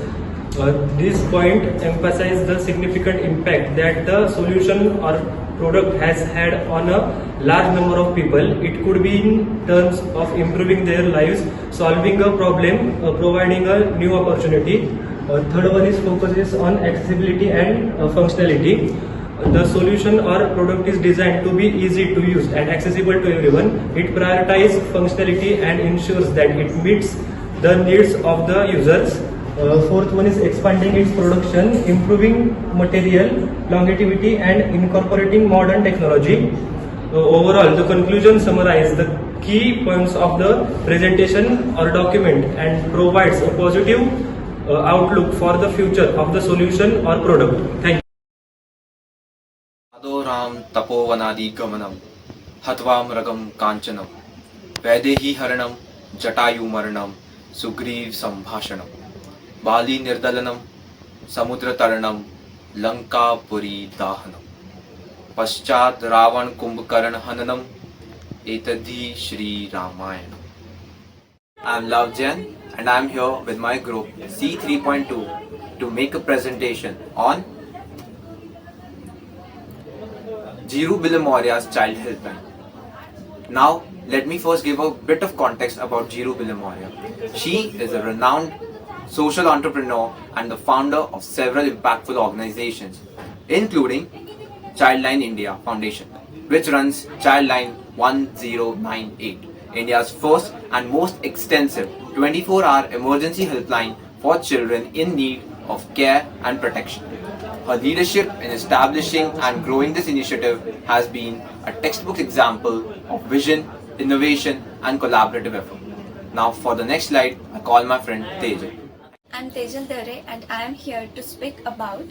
This point emphasizes the significant impact that the solution or product has had on a large number of people. It could be in terms of improving their lives, solving a problem, providing a new opportunity. Third one is focuses on accessibility and functionality. The solution or product is designed to be easy to use and accessible to everyone. It prioritizes functionality and ensures that it meets the needs of the users. Fourth one is expanding its production, improving material longevity and incorporating modern technology. Overall, the conclusion summarizes the key points of the presentation or document and provides a positive outlook for the future of the solution or product. Thank you.
Adoram tapovanaadi gamanam hatvam ragam kanchanam vaidehi haranam jatayu maranam sugriv sambhashanam Bali Nirdalanam समुद्रतरणं Lankapuri दाहनं पश्चात् Ravan Kumbhakarna हननम etadhi Shri Ramayana. I'm Love Jain and I'm here with my group C3.2 to make a presentation on Jiru Bilamoria's Child Helpline. Now, let me first give a bit of context about Jiru Bilamoria. She is a renowned social entrepreneur and the founder of several impactful organizations, including Childline India Foundation, which runs Childline 1098, India's first and most extensive 24-hour emergency helpline for children in need of care and protection. Her leadership in establishing and growing this initiative has been a textbook example of vision, innovation, and collaborative effort. Now, for the next slide, I call my friend Tejal.
I'm Tejal Dare and I am here to speak about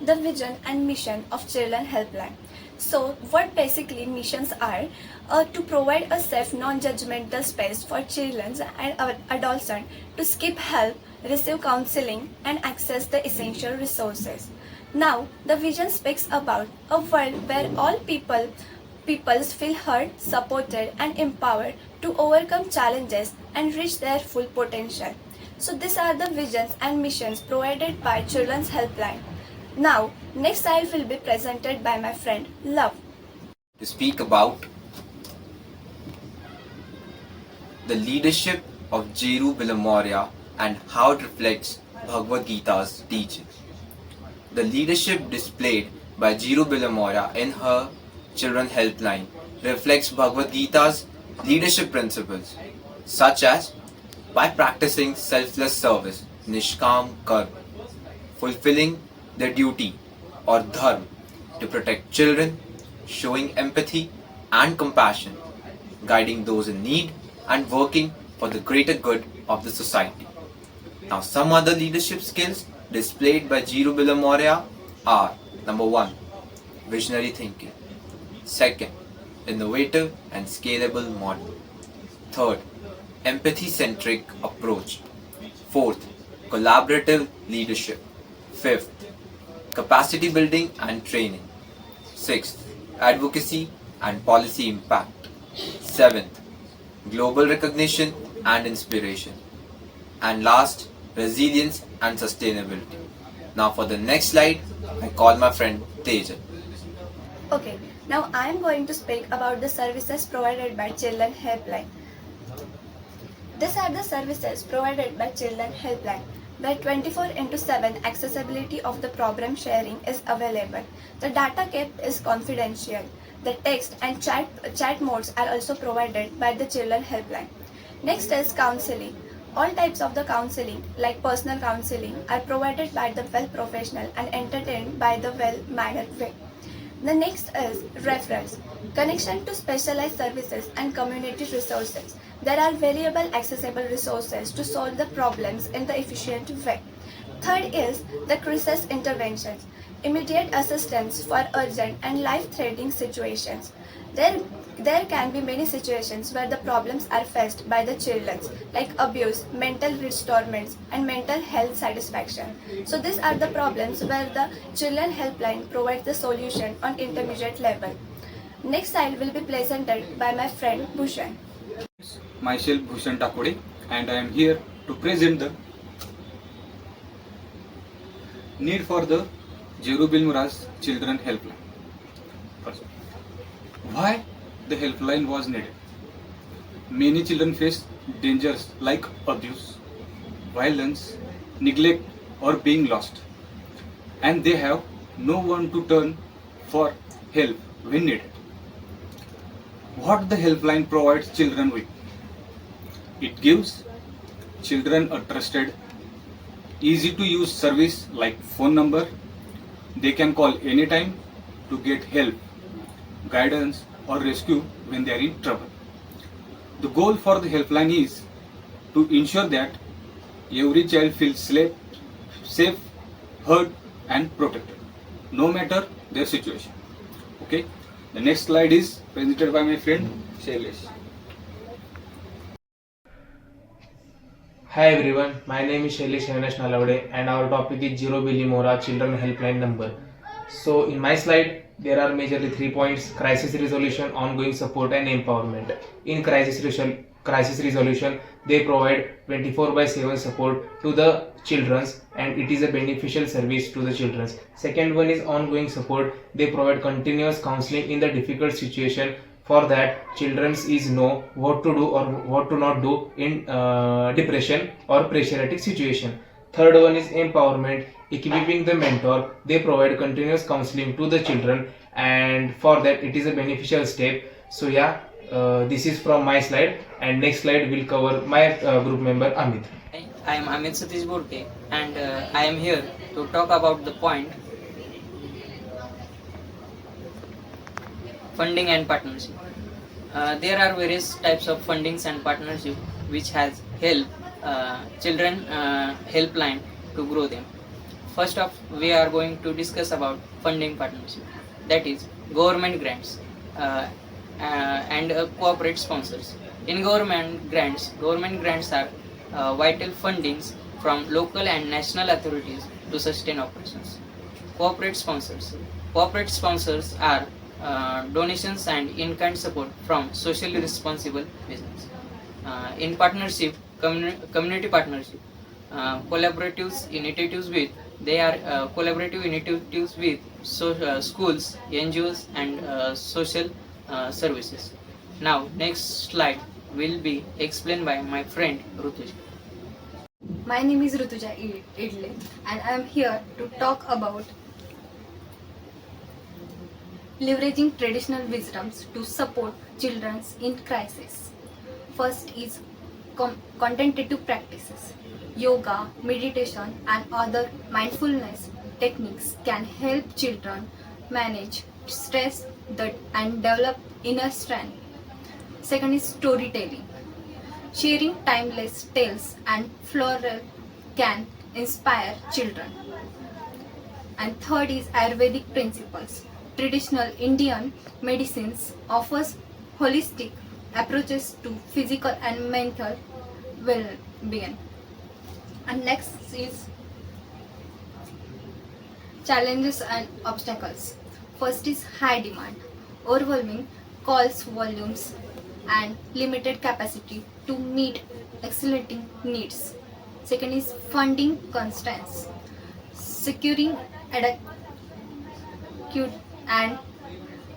the vision and mission of Children Helpline. So, what basically missions are to provide a safe, non-judgmental space for children and adolescents to seek help, receive counseling, and access the essential resources. Now, the vision speaks about a world where all peoples feel heard, supported, and empowered to overcome challenges and reach their full potential. So, these are the visions and missions provided by Children's Helpline. Now, next slide will be presented by my friend Love.
To speak about the leadership of Jiru Bilamoria and how it reflects Bhagavad Gita's teachings. The leadership displayed by Jiru Bilamoria in her Children Helpline reflects Bhagavad Gita's leadership principles, such as by practicing selfless service, Nishkam Karma, fulfilling their duty or dharma to protect children, showing empathy and compassion, guiding those in need and working for the greater good of the society. Now, some other leadership skills displayed by Jiru Bilamoria are: number 1, visionary thinking; second, innovative and scalable model; third, empathy-centric approach; fourth, collaborative leadership; fifth, capacity building and training; sixth, advocacy and policy impact; seventh, global recognition and inspiration; and last, resilience and sustainability. Now for the next slide, I call my friend Tejal.
Okay, now I am going to speak about the services provided by Children Helpline. These are the services provided by Children Helpline, where 24/7 accessibility of the program sharing is available. The data kept is confidential. The text and chat modes are also provided by the Children Helpline. Next is counseling. All types of the counseling, like personal counseling, are provided by the well professional and entertained by the well-mannered way. The next is referrals, connection to specialized services and community resources. There are variable accessible resources to solve the problems in the efficient way. Third is the crisis interventions, immediate assistance for urgent and life-threatening situations. There can be many situations where the problems are faced by the children, like abuse, mental restorements, and mental health satisfaction. So these are the problems where the Children Helpline provides the solution on intermediate level. Next slide will be presented by my friend Bhushan.
Myself Bhushan Takode, and I am here to present the need for the Jiru Bilamoria's Children Helpline. First, why the helpline was needed? Many children face dangers like abuse, violence, neglect, or being lost, and they have no one to turn for help when needed. What the helpline provides children with? It gives children a trusted, easy to use service like phone number. They can call anytime to get help, guidance, or rescue when they are in trouble. The goal for the helpline is to ensure that every child feels safe, heard, and protected, no matter their situation. Okay. The next slide is presented by my friend Shailesh.
Hi everyone, my name is Shailesh Avinash Nalavade and our topic is Zero Billy Mora Children Helpline Number. So in my slide, there are majorly 3 points: crisis resolution, ongoing support and empowerment. In crisis resolution, they provide 24/7 support to the children and it is a beneficial service to the children. Second one is ongoing support. They provide continuous counseling in the difficult situation. For that, children is know what to do or what to not do in depression or pressuritic situation. Third one is empowerment, equipping the mentor. They provide continuous counseling to the children and for that it is a beneficial step. So yeah, this is from my slide and next slide will cover my group member Amit.
I am Amit Satish Borke and I am here to talk about the point funding and partnership. There are various types of fundings and partnership which has helped children helpline to grow them. First off, we are going to discuss about funding partnership, that is government grants and corporate sponsors. In government grants are vital fundings from local and national authorities to sustain operations. Corporate sponsors are donations and in-kind support from socially responsible business. In partnership, community partnership, collaborative initiatives with schools, NGOs and social services. Now, next slide will be explained by my friend Rutuja.
My name is Rutuja Idle and I am here to talk about leveraging traditional wisdoms to support children in crisis. First is contemplative practices. Yoga, meditation and other mindfulness techniques can help children manage stress and develop inner strength. Second is storytelling. Sharing timeless tales and floral can inspire children. And third is Ayurvedic principles. Traditional Indian medicines offers holistic approaches to physical and mental well-being. And next is challenges and obstacles. First is high demand, overwhelming calls volumes and limited capacity to meet accelerating needs. Second is funding constraints, securing adequate and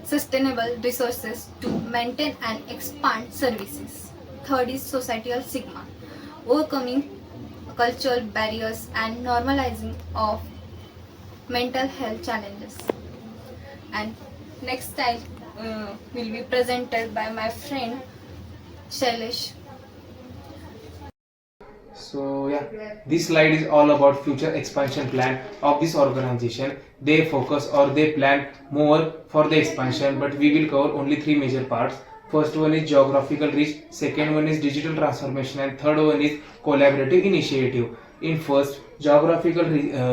sustainable resources to maintain and expand services. Third is societal stigma, overcoming cultural barriers and normalizing of mental health challenges. And next slide will be presented by my friend Shailesh.
So yeah, this slide is all about future expansion plan of this organization. They focus or they plan more for the expansion, but we will cover only 3 major parts. First one is geographical reach, second one is digital transformation and third one is collaborative initiative. In first, geographical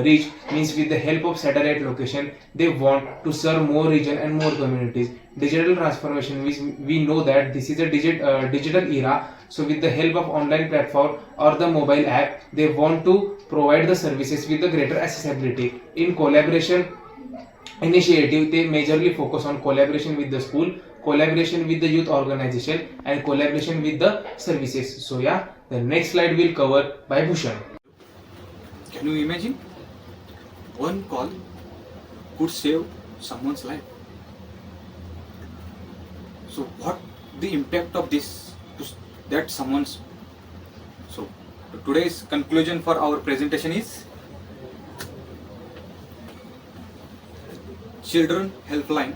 reach means with the help of satellite location, they want to serve more region and more communities. Digital transformation means we know that this is a digital era. So with the help of online platform or the mobile app, they want to provide the services with the greater accessibility. In collaboration initiative, they majorly focus on collaboration with the school, collaboration with the youth organization and collaboration with the services. So yeah, the next slide will cover by Bhushan.
Can you imagine? One call could save someone's life. So what the impact of this to that someone's. So today's conclusion for our presentation is Children Helpline,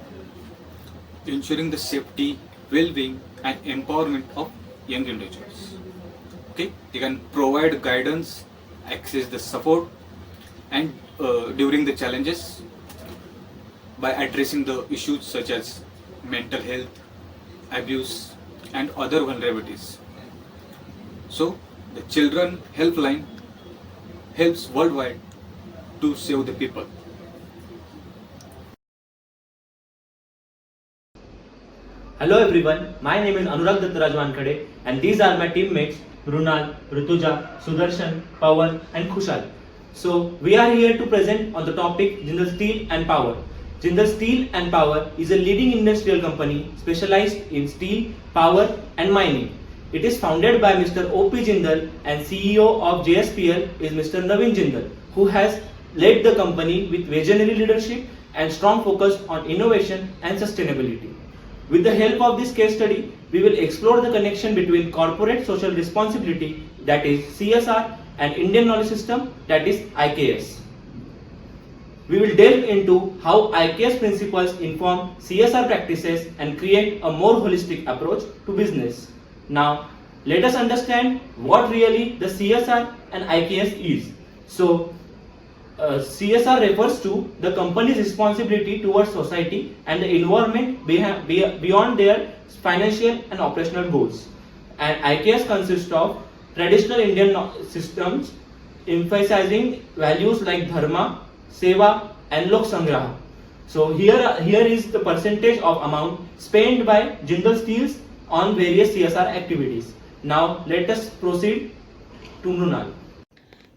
ensuring the safety, well-being and empowerment of young individuals. Okay, they can provide guidance, access the support and during the challenges by addressing the issues such as mental health, abuse and other vulnerabilities. So the Children Helpline helps worldwide to save the people.
Hello everyone, my name is Anurag Dattaraj Wankade and these are my teammates Runal, Rutuja, Sudarshan, Pawan and Kushal. So we are here to present on the topic Jindal Steel and Power. Jindal Steel and Power is a leading industrial company specialized in steel, power and mining. It is founded by Mr. O.P. Jindal and CEO of JSPL is Mr. Navin Jindal, who has led the company with visionary leadership and strong focus on innovation and sustainability. With the help of this case study, we will explore the connection between corporate social responsibility, that is CSR, and Indian knowledge system, that is IKS. We will delve into how IKS principles inform CSR practices and create a more holistic approach to business. Now, let us understand what really the CSR and IKS is. So, CSR refers to the company's responsibility towards society and the environment beyond their financial and operational goals. And IKS consists of traditional Indian systems emphasizing values like dharma, seva and lok sangraha. So here is the percentage of amount spent by Jindal Steels on various CSR activities. Now let us proceed to Mrunal.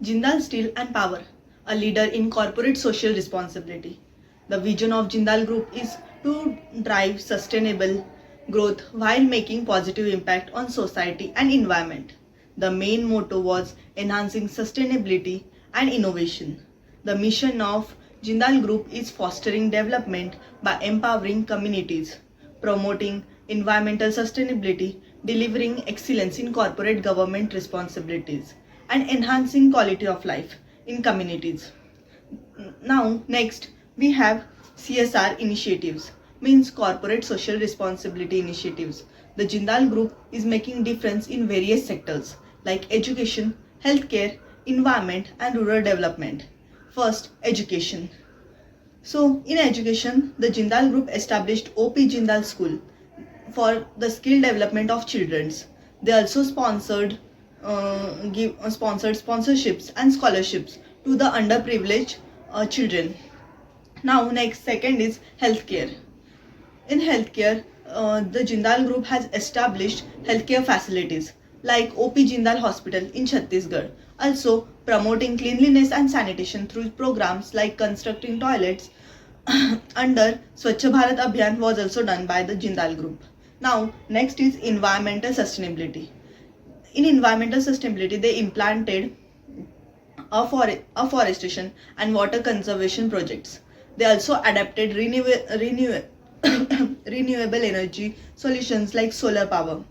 Jindal Steel and Power, a leader in corporate social responsibility. The vision of Jindal Group is to drive sustainable growth while making positive impact on society and environment. The main motto was enhancing sustainability and innovation. The mission of Jindal Group is fostering development by empowering communities, promoting environmental sustainability, delivering excellence in corporate government responsibilities, and enhancing quality of life in communities. Now, next, we have CSR initiatives, means corporate social responsibility initiatives. The Jindal Group is making difference in various sectors like education, healthcare, environment, and rural development. First, education. So, in education, the Jindal Group established O.P. Jindal School for the skill development of children. They also sponsored sponsorships and scholarships to the underprivileged children. Now, next, second is healthcare. In healthcare, the Jindal Group has established healthcare facilities like O.P. Jindal Hospital in Chhattisgarh, also promoting cleanliness and sanitation through programs like constructing toilets under Swachh Bharat Abhiyan was also done by the Jindal Group. Now, next is environmental sustainability. In environmental sustainability, they implanted afforestation and water conservation projects. They also adapted renewable energy solutions like solar power.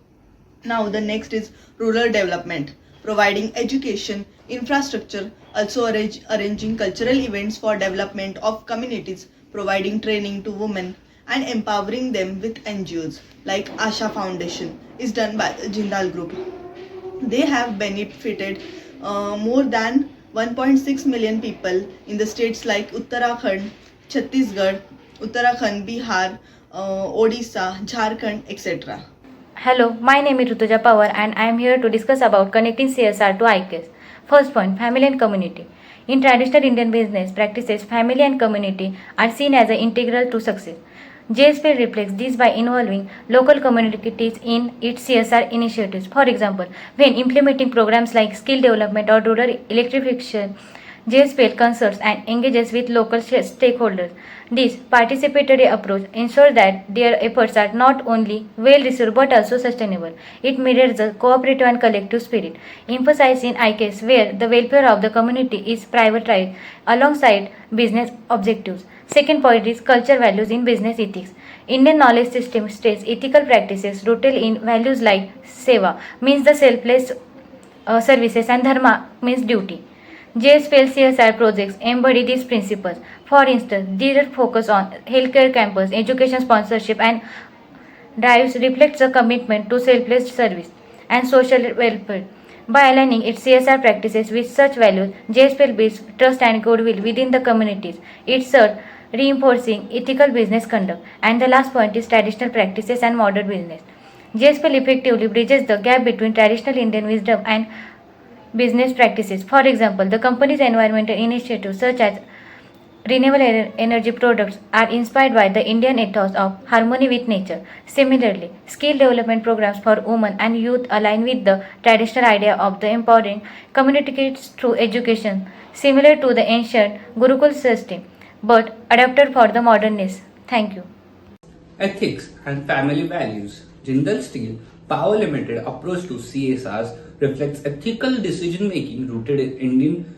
Now the next is rural development, providing education, infrastructure, also arranging cultural events for development of communities, providing training to women and empowering them with NGOs like Asha Foundation is done by the Jindal Group. They have benefited more than 1.6 million people in the states like Uttarakhand, Chhattisgarh, Bihar, Odisha, Jharkhand, etc.
Hello, my name is Rutuja Pawar and I am here to discuss about connecting CSR to IKS. First point, family and community. In traditional Indian business practices, family and community are seen as an integral to success. JSP reflects this by involving local communities in its CSR initiatives. For example, when implementing programs like skill development or rural electrification, JSPL consults and engages with local stakeholders. This participatory approach ensures that their efforts are not only well received but also sustainable. It mirrors the cooperative and collective spirit, emphasizing IKS where the welfare of the community is prioritized alongside business objectives. Second point is culture values in business ethics. Indian knowledge system states ethical practices rooted in values like seva means the selfless services and dharma means duty. JSPL CSR projects embody these principles. For instance, their focus on healthcare campus, education sponsorship, and drives reflects a commitment to selfless service and social welfare. By aligning its CSR practices with such values, JSPL builds trust and goodwill within the communities. It serves reinforcing ethical business conduct. And the last point is traditional practices and modern business. JSPL effectively bridges the gap between traditional Indian wisdom and business practices. For example, the company's environmental initiatives such as renewable energy products are inspired by the Indian ethos of harmony with nature. Similarly, skill development programs for women and youth align with the traditional idea of the empowering community kids through education, similar to the ancient Gurukul system, but adapted for the modern needs. Thank you.
Ethics and family values. Jindal Steel Power Limited approach to CSRs reflects ethical decision making rooted in Indian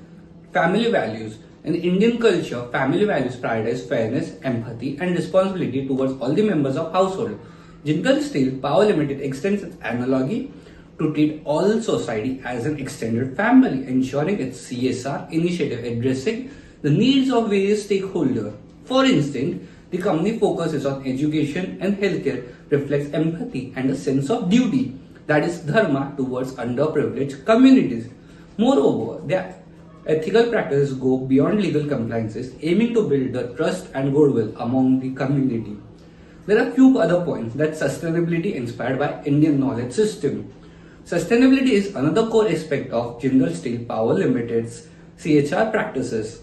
family values. In Indian culture, family values prioritize fairness, empathy, and responsibility towards all the members of household. Jindal Steel Power Limited extends its analogy to treat all society as an extended family, ensuring its CSR initiative addressing the needs of various stakeholders. For instance, the company focuses on education and healthcare, reflects empathy and a sense of duty, that is dharma, towards underprivileged communities. Moreover, their ethical practices go beyond legal compliances, aiming to build the trust and goodwill among the community. There are few other points that sustainability inspired by Indian knowledge system. Sustainability is another core aspect of Jindal Steel Power Limited's CHR practices,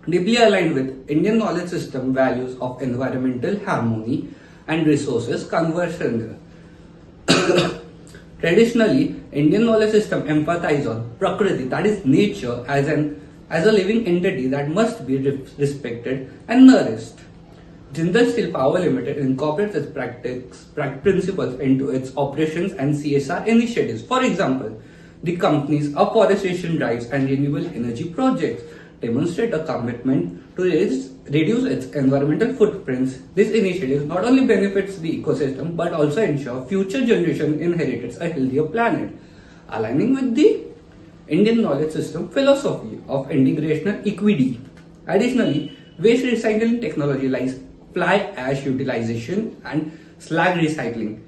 deeply aligned with Indian knowledge system values of environmental harmony and resources conservation. Traditionally, Indian knowledge system emphasizes on Prakriti, that is nature, as a living entity that must be respected and nourished. Jindal Steel Power Limited incorporates its principles into its operations and CSR initiatives. For example, the company's afforestation drives and renewable energy projects demonstrate a commitment to reduce its environmental footprints. This initiative not only benefits the ecosystem but also ensure future generation inherits a healthier planet, aligning with the Indian knowledge system philosophy of integrational equity. Additionally, waste recycling technology like fly ash utilization and slag recycling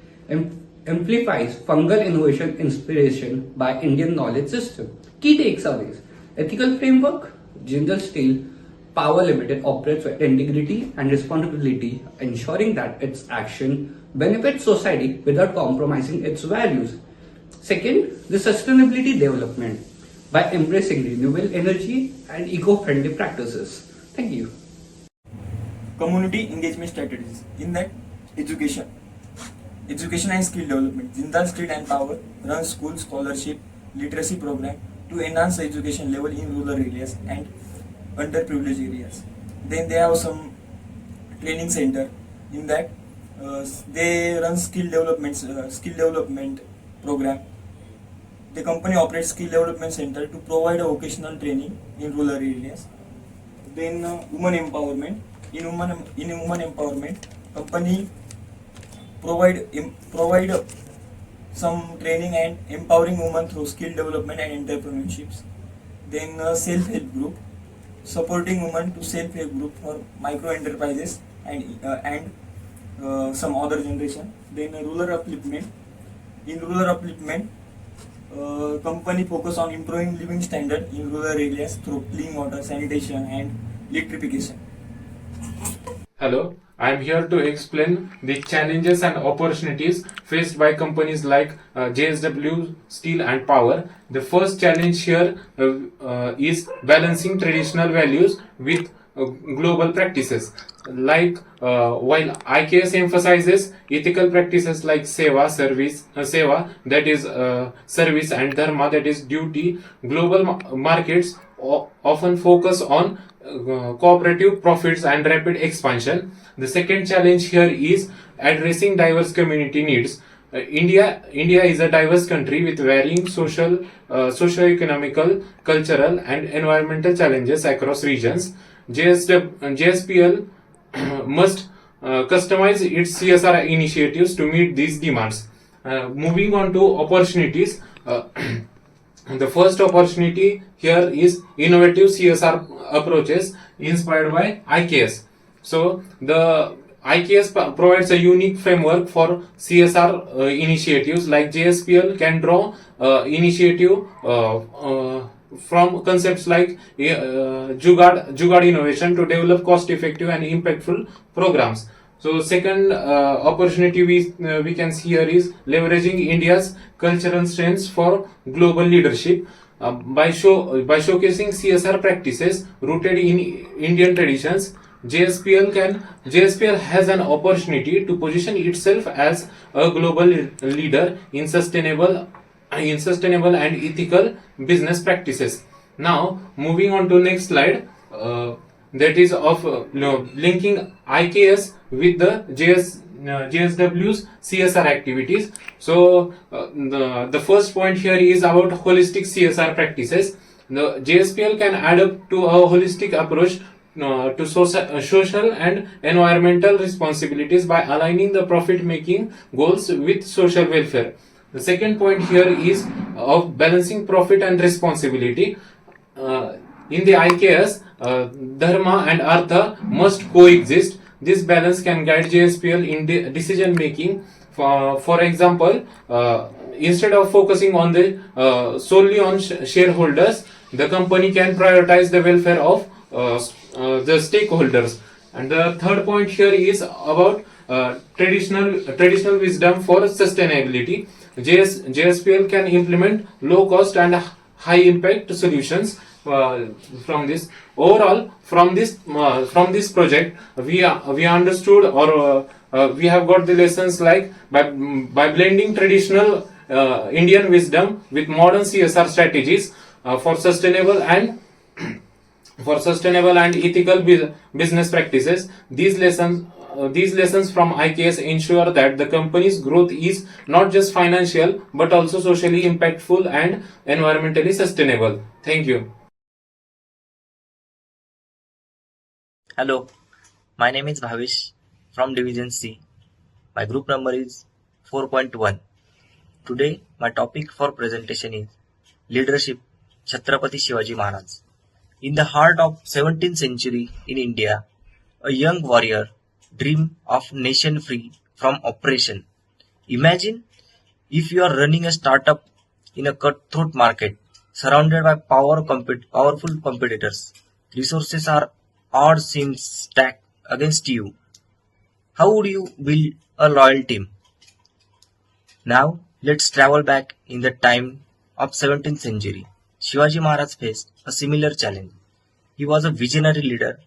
amplifies fungal innovation inspiration by Indian knowledge system. Key takeaways: ethical framework. Jindal Steel Power Limited operates with integrity and responsibility, ensuring that its action benefits society without compromising its values. Second, the sustainability development by embracing renewable energy and eco-friendly practices. Thank you.
Community engagement strategies. In that, education and skill development. Jindal Steel and Power runs school scholarship literacy program to enhance the education level in rural areas and underprivileged areas. Then they have some training center. In that, they run skill development program. The company operates skill development center to provide a vocational training in rural areas. Then women empowerment. In women empowerment, company provide some training and empowering women through skill development and entrepreneurships. Then self-help group, supporting women to self-help group for micro enterprises and some other generation. Then rural upliftment. In rural upliftment, company focus on improving living standard in rural areas through clean water, sanitation, and electrification.
Hello, I am here to explain the challenges and opportunities faced by companies like JSW Steel and Power. The first challenge here is balancing traditional values with global practices. Like while IKS emphasizes ethical practices like seva, that is service, and dharma, that is duty, global markets often focus on cooperative profits and rapid expansion. The second challenge here is addressing diverse community needs. India is a diverse country with varying socio-economical, cultural, and environmental challenges across regions. JSPL must customize its CSR initiatives to meet these demands. Moving on to opportunities. The first opportunity here is innovative CSR approaches inspired by IKS. So the IKS provides a unique framework for CSR initiatives. Like JSPL can draw initiative from concepts like Jugaad innovation to develop cost-effective and impactful programs. So second opportunity we can see here is leveraging India's cultural strengths for global leadership. by showcasing CSR practices rooted in Indian traditions, JSPL has an opportunity to position itself as a global leader in sustainable and ethical business practices. Now, moving on to next slide, that is of linking IKS with the JSW's CSR activities. So, the first point here is about holistic CSR practices. The JSPL can add up to a holistic approach to social and environmental responsibilities by aligning the profit making goals with social welfare. The second point here is of balancing profit and responsibility. In the IKS, Dharma and Artha must coexist. This balance can guide JSPL in decision making. For example, instead of focusing on the solely on shareholders, the company can prioritize the welfare of the stakeholders. And the third point here is about traditional wisdom for sustainability. JSPL can implement low cost and high impact solutions from this. Overall, from this project, we understood or we have got the lessons like by blending traditional Indian wisdom with modern CSR strategies for sustainable and ethical business practices. These lessons from IKS ensure that the company's growth is not just financial but also socially impactful and environmentally sustainable. Thank you.
Hello, my name is Bhavish from Division C. My group number is 4.1. Today, my topic for presentation is Leadership Chhatrapati Shivaji Maharaj. In the heart of 17th century in India, a young warrior dreamed of nation free from oppression. Imagine if you are running a startup in a cutthroat market, surrounded by powerful competitors. Resources are odds seems stacked against you. How would you build a loyal team? Now let's travel back in the time of 17th century. Shivaji Maharaj faced a similar challenge. He was a visionary leader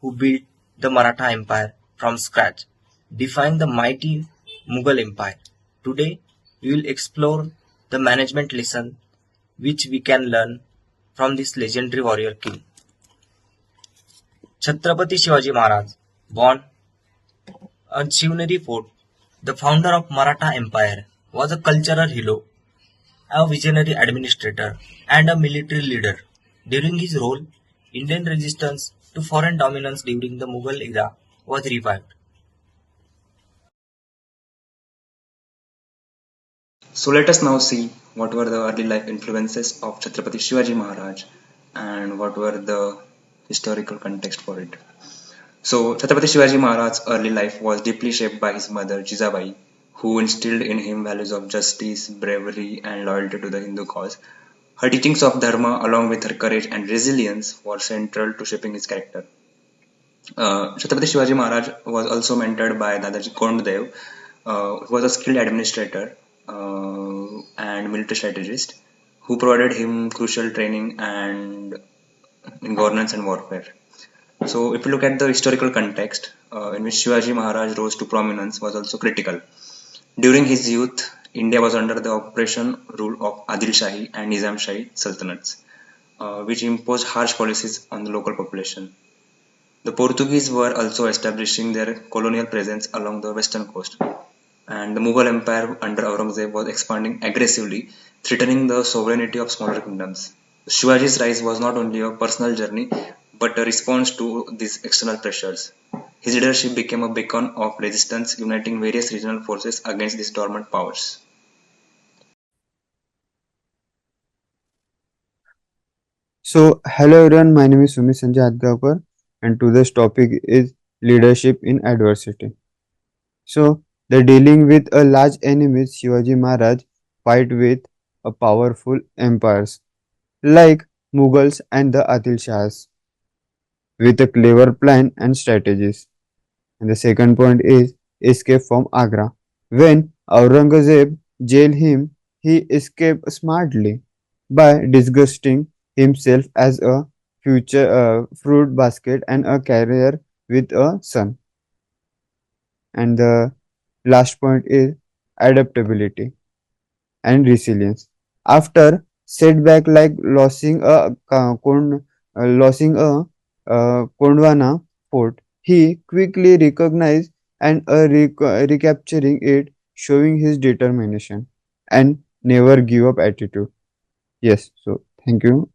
who built the Maratha Empire from scratch, defying the mighty Mughal Empire. Today, we will explore the management lesson which we can learn from this legendary warrior king. Chhatrapati Shivaji Maharaj, born on Shivneri Fort, the founder of Maratha Empire, was a cultural hero, a visionary administrator, and a military leader. During his role, Indian resistance to foreign dominance during the Mughal era was revived.
So let us now see what were the early life influences of Chhatrapati Shivaji Maharaj and what were the historical context for it. So Chhatrapati Shivaji Maharaj's early life was deeply shaped by his mother Jijabai, who instilled in him values of justice, bravery and loyalty to the Hindu cause. Her teachings of Dharma along with her courage and resilience were central to shaping his character. Chhatrapati Shivaji Maharaj was also mentored by Dadaji Konddev, who was a skilled administrator and military strategist who provided him crucial training and in governance and warfare. So, if you look at the historical context in which Shivaji Maharaj rose to prominence, was also critical. During his youth, India was under the oppression rule of Adil Shahi and Nizam Shahi sultanates, which imposed harsh policies on the local population. The Portuguese were also establishing their colonial presence along the western coast, and the Mughal Empire under Aurangzeb was expanding aggressively, threatening the sovereignty of smaller kingdoms. Shivaji's rise was not only a personal journey but a response to these external pressures. His leadership became a beacon of resistance, uniting various regional forces against these dormant powers.
So, hello everyone, my name is Sumit Sanjay Adgavkar, and today's topic is leadership in adversity. So, the dealing with a large enemy, Shivaji Maharaj fight with a powerful empires like Mughals and the Adil Shahs with a clever plan and strategies. And the second point is escape from Agra. When Aurangzeb jailed him, he escaped smartly. by disgusting himself as a future fruit basket and a carrier with a son. And the last point is adaptability and resilience. After setback like losing a Kondwana fort, he quickly recognized and recapturing it, showing his determination and never give up attitude. Yes, so thank you.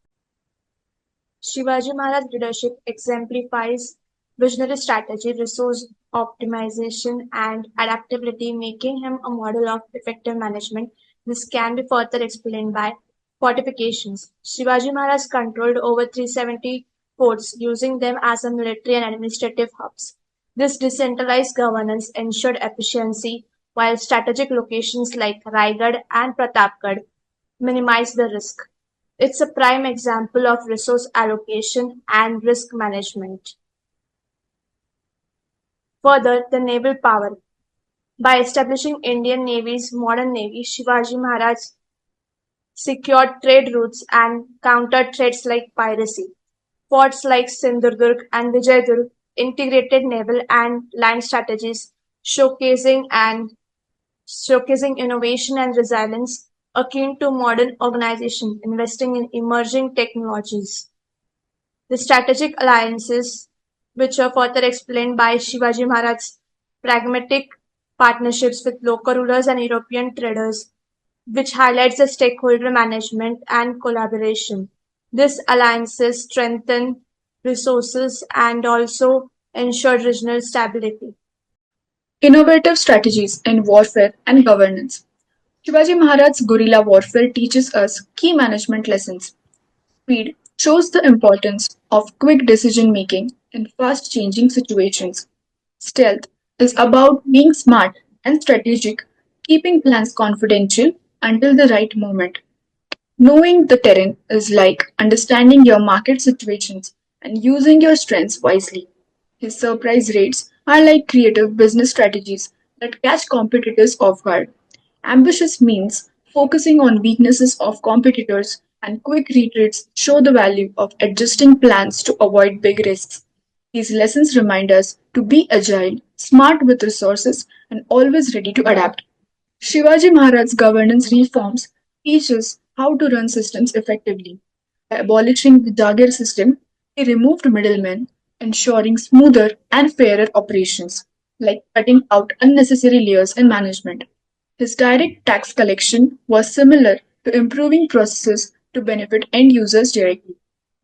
Shivaji Maharaj's leadership exemplifies visionary strategy, resource optimization, and adaptability, making him a model of effective management. This can be further explained by fortifications. Shivaji Maharaj controlled over 370 forts, using them as a military and administrative hubs. This decentralized governance ensured efficiency, while strategic locations like Raigad and Pratapgarh minimized the risk. It's a prime example of resource allocation and risk management. Further, the naval power. By establishing Indian Navy's modern navy, Shivaji Maharaj secured trade routes and countered threats like piracy. Forts like Sindhudurg and Vijayadurg integrated naval and land strategies, showcasing innovation and resilience akin to modern organization investing in emerging technologies. The strategic alliances, which are further explained by Shivaji Maharaj's pragmatic partnerships with local rulers and European traders, which highlights the stakeholder management and collaboration. These alliances strengthen resources and also ensure regional stability.
Innovative strategies in warfare and governance. Shivaji Maharaj's guerrilla warfare teaches us key management lessons. Speed shows the importance of quick decision making in fast changing situations. Stealth is about being smart and strategic, keeping plans confidential until the right moment. Knowing the terrain is like understanding your market situations and using your strengths wisely. His surprise raids are like creative business strategies that catch competitors off guard. Ambitious means focusing on weaknesses of competitors, and quick retreats show the value of adjusting plans to avoid big risks. These lessons remind us to be agile, smart with resources, and always ready to adapt. Shivaji Maharaj's governance reforms teach us how to run systems effectively. By abolishing the Jagir system, he removed middlemen, ensuring smoother and fairer operations, like cutting out unnecessary layers in management. His direct tax collection was similar to improving processes to benefit end users directly.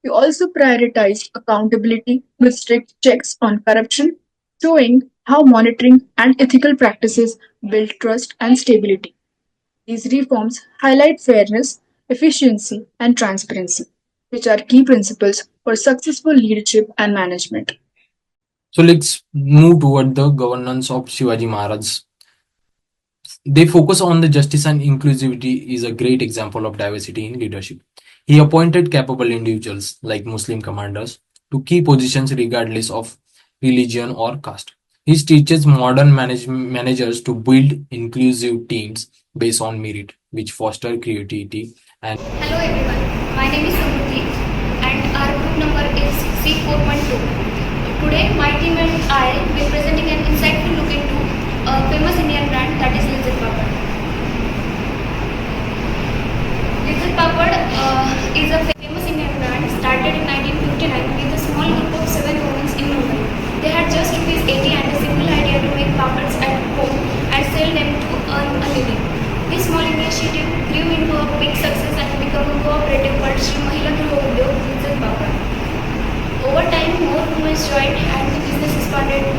He also prioritized accountability with strict checks on corruption, showing how monitoring and ethical practices build trust and stability. These reforms highlight fairness, efficiency, and transparency, which are key principles for successful leadership and management.
So let's move toward the governance of Shivaji Maharaj. They focus on the justice and inclusivity is a great example of diversity in leadership. He appointed capable individuals like Muslim commanders to key positions regardless of religion or caste. He teaches modern managers to build inclusive teams based on merit, which foster creativity and
Hello everyone, my name is Samruddhi and our group number is C4.2. Today my team and I will be presenting an insightful look into a famous Indian brand that is Lizzat Papad. Lizzat Papad is a famous Indian brand started in 1959 with a small group of 7 women in Mumbai. They had just Rs 80 and a simple idea to make papads at home and sell them to earn a living. This small initiative grew into a big success and became a cooperative called Shri Mahila Gruh Udyog Lizzat Papad. Over time, more women joined and the business expanded to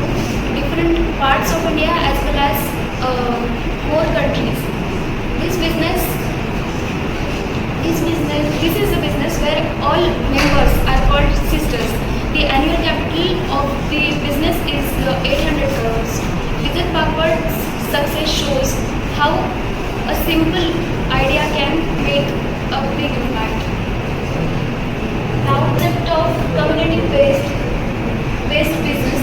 different parts of India as well as more countries. This is a business where all members are called sisters. The annual capital of the business is 800 crores. Lizzat Papad's success shows how a simple idea can make a big impact. Now, concept of community-based business.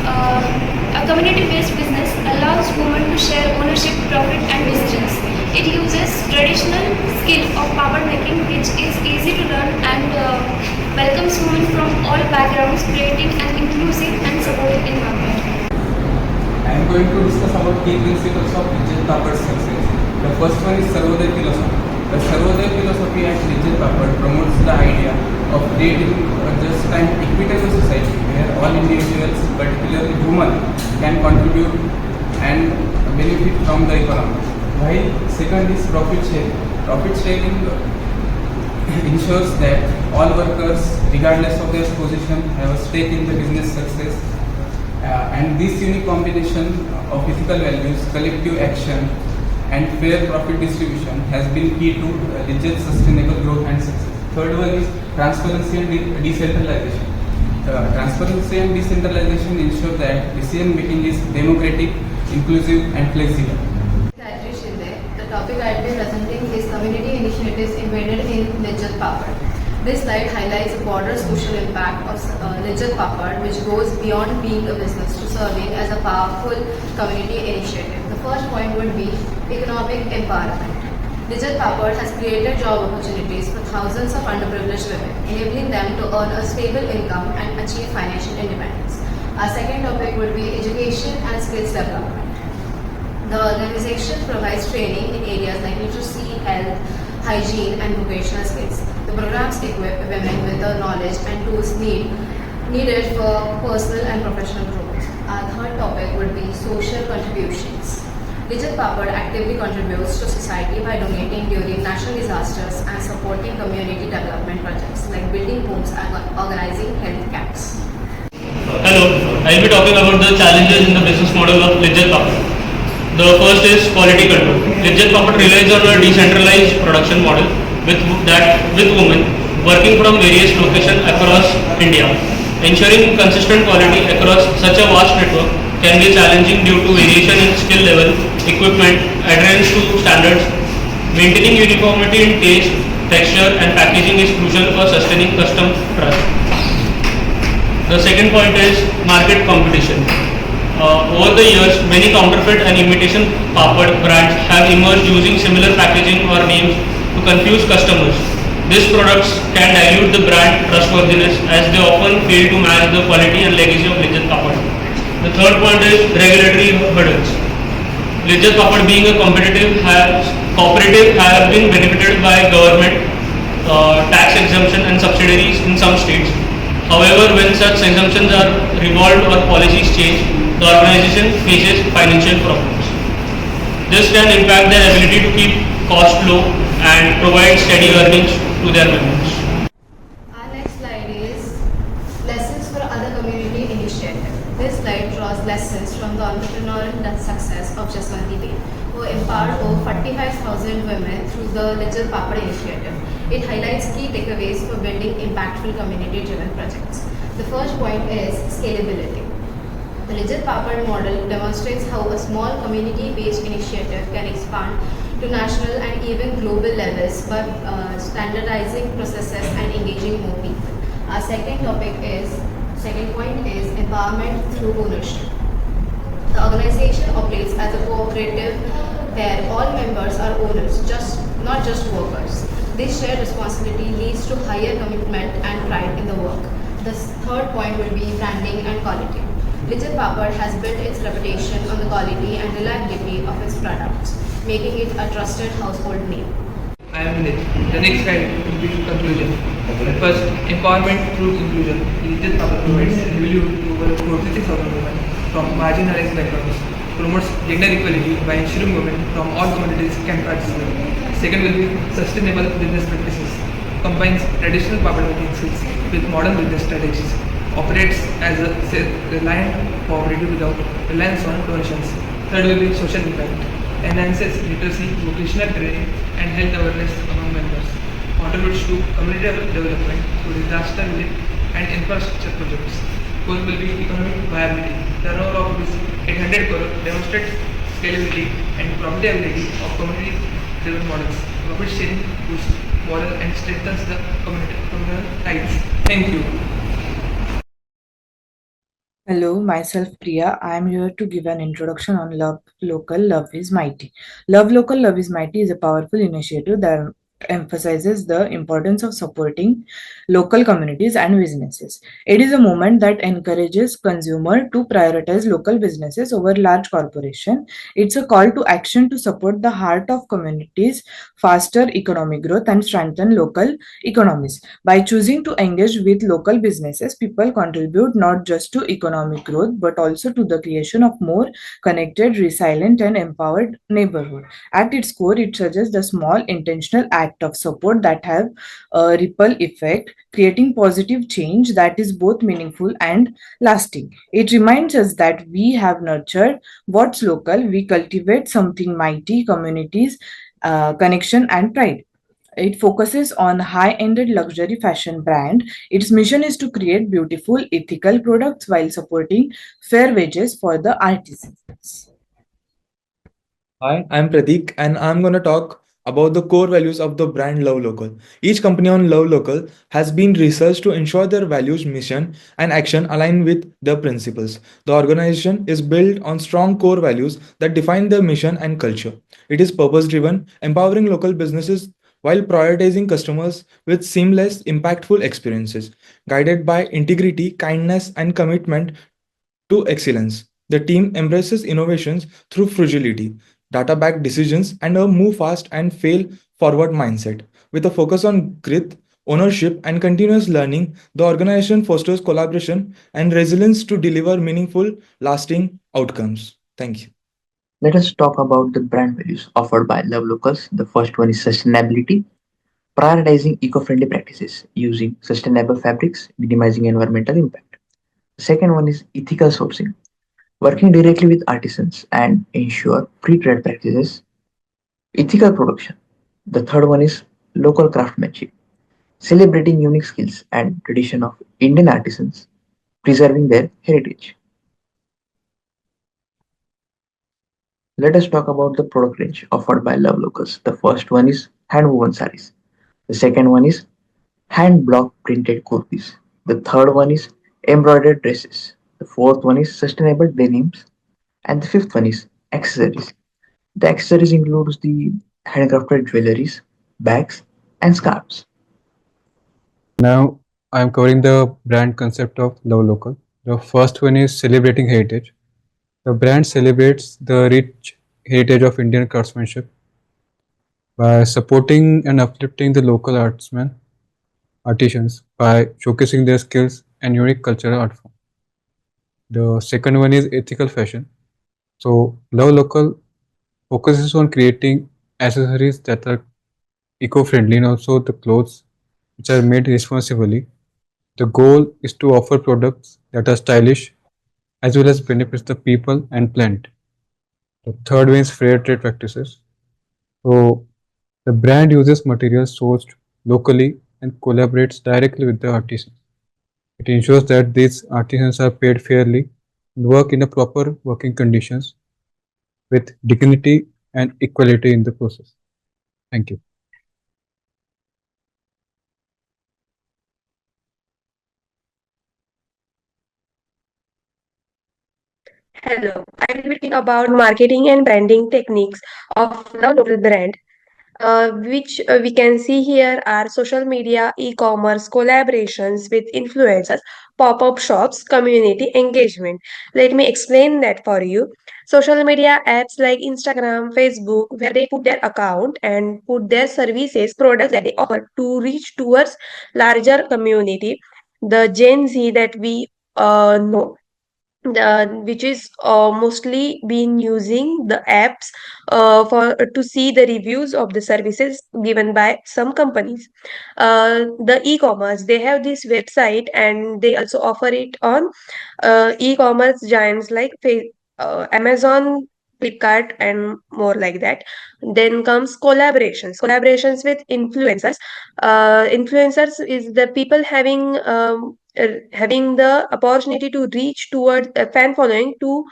A community-based business allows women to share ownership, profit, and decisions. It uses traditional skill of papad making, which all backgrounds, creating an inclusive and supportive environment.
I am going to discuss about key principles of Lijjat Papad's success. The first one is Sarvodaya philosophy. The Sarvodaya philosophy at Lijjat Papad promotes the idea of creating a just and equitable society where all individuals, particularly women, can contribute and benefit from the economy. While second is profit sharing. Profit sharing ensures that all workers, regardless of their position, have a stake in the business success. And this unique combination of ethical values, collective action, and fair profit distribution has been key to Lijjat's sustainable growth and success. Third one is transparency and decentralization. Transparency and decentralization ensure that decision making is democratic, inclusive, and flexible.
The topic I will be presenting is community initiatives embedded in Lijjat Papad. This slide highlights the broader social impact of Lijjat Papad, which goes beyond being a business to serving as a powerful community initiative. The first point would be economic empowerment. Lijjat Papad has created job opportunities for thousands of underprivileged women, enabling them to earn a stable income and achieve financial independence. Our second topic would be education and skills development. The organization provides training in areas like literacy, health, hygiene, and vocational skills. The programs equip women with the knowledge and tools needed for personal and professional growth. Our third topic would be social contributions. Lijjat Papad actively contributes to society by donating during natural disasters and supporting community development projects like building homes and organizing health camps.
Hello, I will be talking about the challenges in the business model of Lijjat Papad. The first is quality control. Lijjat Papad relies on a decentralized production model with women working from various locations across India. Ensuring consistent quality across such a vast network can be challenging due to variation in skill level, equipment, adherence to standards. Maintaining uniformity in taste, texture, and packaging is crucial for sustaining customer trust. The second point is market competition. Over the years, many counterfeit and imitation papad brands have emerged using similar packaging or names to confuse customers. These products can dilute the brand trustworthiness as they often fail to match the quality and legacy of Lijjat Papad. The third point is regulatory hurdles. Lijjat Papad being a cooperative have been benefited by government tax exemption and subsidiaries in some states. However, when such exemptions are revolved or policies change, the organization faces financial problems. This can impact their ability to keep costs low and provide steady earnings to their members.
Our next slide is lessons for other community initiatives. This slide draws lessons from the entrepreneurial success of Jaswanti Bain, who empowered over 45,000 women through the Lijjat Papad initiative. It highlights key takeaways for building impactful community-driven projects. The first point is scalability. The Lijjat Papad model demonstrates how a small community-based initiative can expand to national and even global levels by standardizing processes and engaging more people. Our second point is empowerment through ownership. The organization operates as a cooperative where all members are owners, not just workers. This shared responsibility leads to higher commitment and pride in the work. The third point will be branding and quality. Lijjat Papad has built its reputation on the quality and reliability of its products, making it a trusted household name.
I am Nit. The next slide will be conclusion. First, empowerment through inclusion. Lijjat Papad provides livelihood to over 46,000 women from marginalized backgrounds, promotes gender equality by ensuring women from all communities can participate. Second will be sustainable business practices. Combines traditional papad making skills with modern business strategies. Operates as a self-reliant cooperative without reliance on donations. Third will be social impact. Enhances literacy, vocational training, and health awareness among members. Contributes to community development through disaster relief and infrastructure projects. Fourth will be economic viability. Turnover of this 800 crore demonstrates scalability and profitability of community-driven models. Profit sharing boosts morale and strengthens the communal ties. Thank you.
Hello, myself Priya. I am here to give an introduction on Love Local, Love is Mighty. Love Local, Love is Mighty is a powerful initiative that emphasizes the importance of supporting local communities and businesses. It is a movement that encourages consumer to prioritize local businesses over large corporation. It's a call to action to support the heart of communities, faster economic growth and strengthen local economies. By choosing to engage with local businesses, people contribute not just to economic growth but also to the creation of more connected, resilient and empowered neighborhood. At its core, it suggests the small intentional act of support that have a ripple effect, creating positive change that is both meaningful and lasting. It reminds us that we have nurtured what's local, we cultivate something mighty, communities, connection, and pride. It focuses on high-ended luxury fashion brand. Its mission is to create beautiful, ethical products while supporting fair wages for the artisans.
Hi, I'm Pratik, and I'm going to talk about the core values of the brand Love Local. Each company on Love Local has been researched to ensure their values, mission, and action align with their principles. The organization is built on strong core values that define their mission and culture. It is purpose driven, empowering local businesses while prioritizing customers with seamless, impactful experiences, guided by integrity, kindness, and commitment to excellence. The team embraces innovations through fragility, data backed decisions, and a move fast and fail forward mindset. With a focus on grit, ownership, and continuous learning, the organization fosters collaboration and resilience to deliver meaningful, lasting outcomes. Thank you.
Let us talk about the brand values offered by Love Locals. The first one is sustainability, prioritizing eco-friendly practices, using sustainable fabrics, minimizing environmental impact. The second one is ethical sourcing, working directly with artisans and ensure free trade practices, ethical production. The third one is local craftsmanship, celebrating unique skills and tradition of Indian artisans, preserving their heritage. Let us talk about the product range offered by Love Locals. The first one is hand woven sarees. The second one is hand block printed kurtis. The third one is embroidered dresses. The fourth one is sustainable denims. And the fifth one is accessories. The accessories includes the handcrafted jewelries, bags, and scarves.
Now I'm covering the brand concept of Love Local. The first one is celebrating heritage. The brand celebrates the rich heritage of Indian craftsmanship by supporting and uplifting the local artisans by showcasing their skills and unique cultural art form. The second one is ethical fashion. So Love Local focuses on creating accessories that are eco-friendly and also the clothes which are made responsibly. The goal is to offer products that are stylish as well as benefits the people and planet. The third one is fair trade practices. So the brand uses materials sourced locally and collaborates directly with the artisans. It ensures that these artisans are paid fairly and work in a proper working conditions with dignity and equality in the process. Thank you.
Hello, I will be talking about marketing and branding techniques of Love Local brand, which we can see here are social media, e-commerce, collaborations with influencers, pop-up shops, community engagement. Let me explain that for you. Social media apps like Instagram, Facebook, where they put their account and put their services, products that they offer to reach towards larger community. The Gen Z that we know which is mostly been using the apps for to see the reviews of the services given by some companies. The e-commerce, they have this website and they also offer it on e-commerce giants like Amazon, Flipkart, and more like that. Then comes collaborations with influencers. Influencers is the people having the opportunity to reach towards a fan following to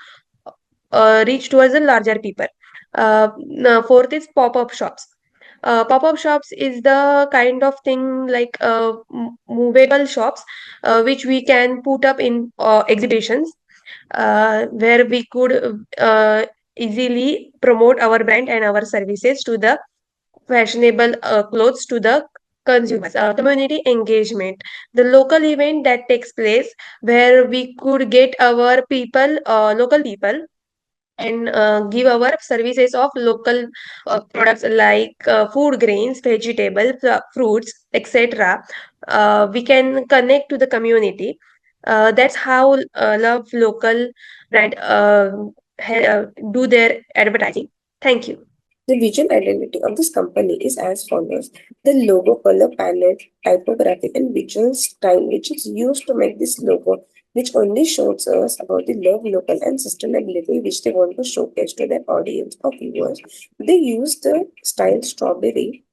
reach towards the larger people. Now fourth is pop-up shops. Pop-up shops is the kind of thing like movable shops which we can put up in exhibitions where we could easily promote our brand and our services to the fashionable clothes to the consumers. Community engagement, the local event that takes place where we could get our people, local people, and give our services of local products like food grains, vegetables, fruits, etc. We can connect to the community. That's how love local brand do their advertising. Thank you. The visual identity of this company is as follows. The logo color palette, typography, and visual style which is used to make this logo, which only shows us about the love, local, and sustainability which they want to showcase to their audience or viewers. They use the style strawberry,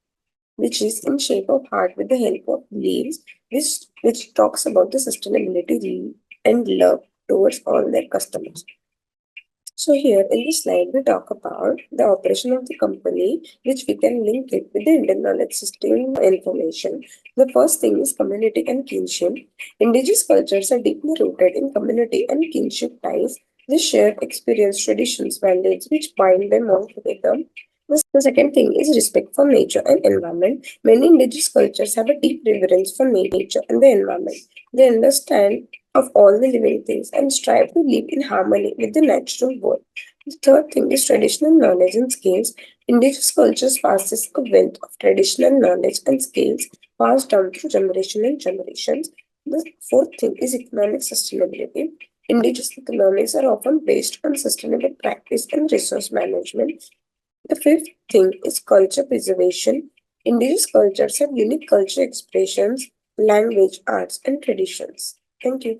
which is in shape of heart with the help of leaves, which talks about the sustainability and love towards all their customers. So here in this slide, we talk about the operation of the company, which we can link it with the Indian knowledge system information. The first thing is community and kinship. Indigenous cultures are deeply rooted in community and kinship ties. They share experience, traditions, values, which bind them all together. The second thing is respect for nature and environment. Many indigenous cultures have a deep reverence for nature and the environment. They understand of all the living things and strive to live in harmony with the natural world. The third thing is traditional knowledge and skills. Indigenous cultures passes a wealth of traditional knowledge and skills passed down through generation and generations. The fourth thing is economic sustainability. Indigenous economies are often based on sustainable practice and resource management. The fifth thing is culture preservation. Indigenous cultures have unique culture expressions, language, arts, and traditions. Thank you.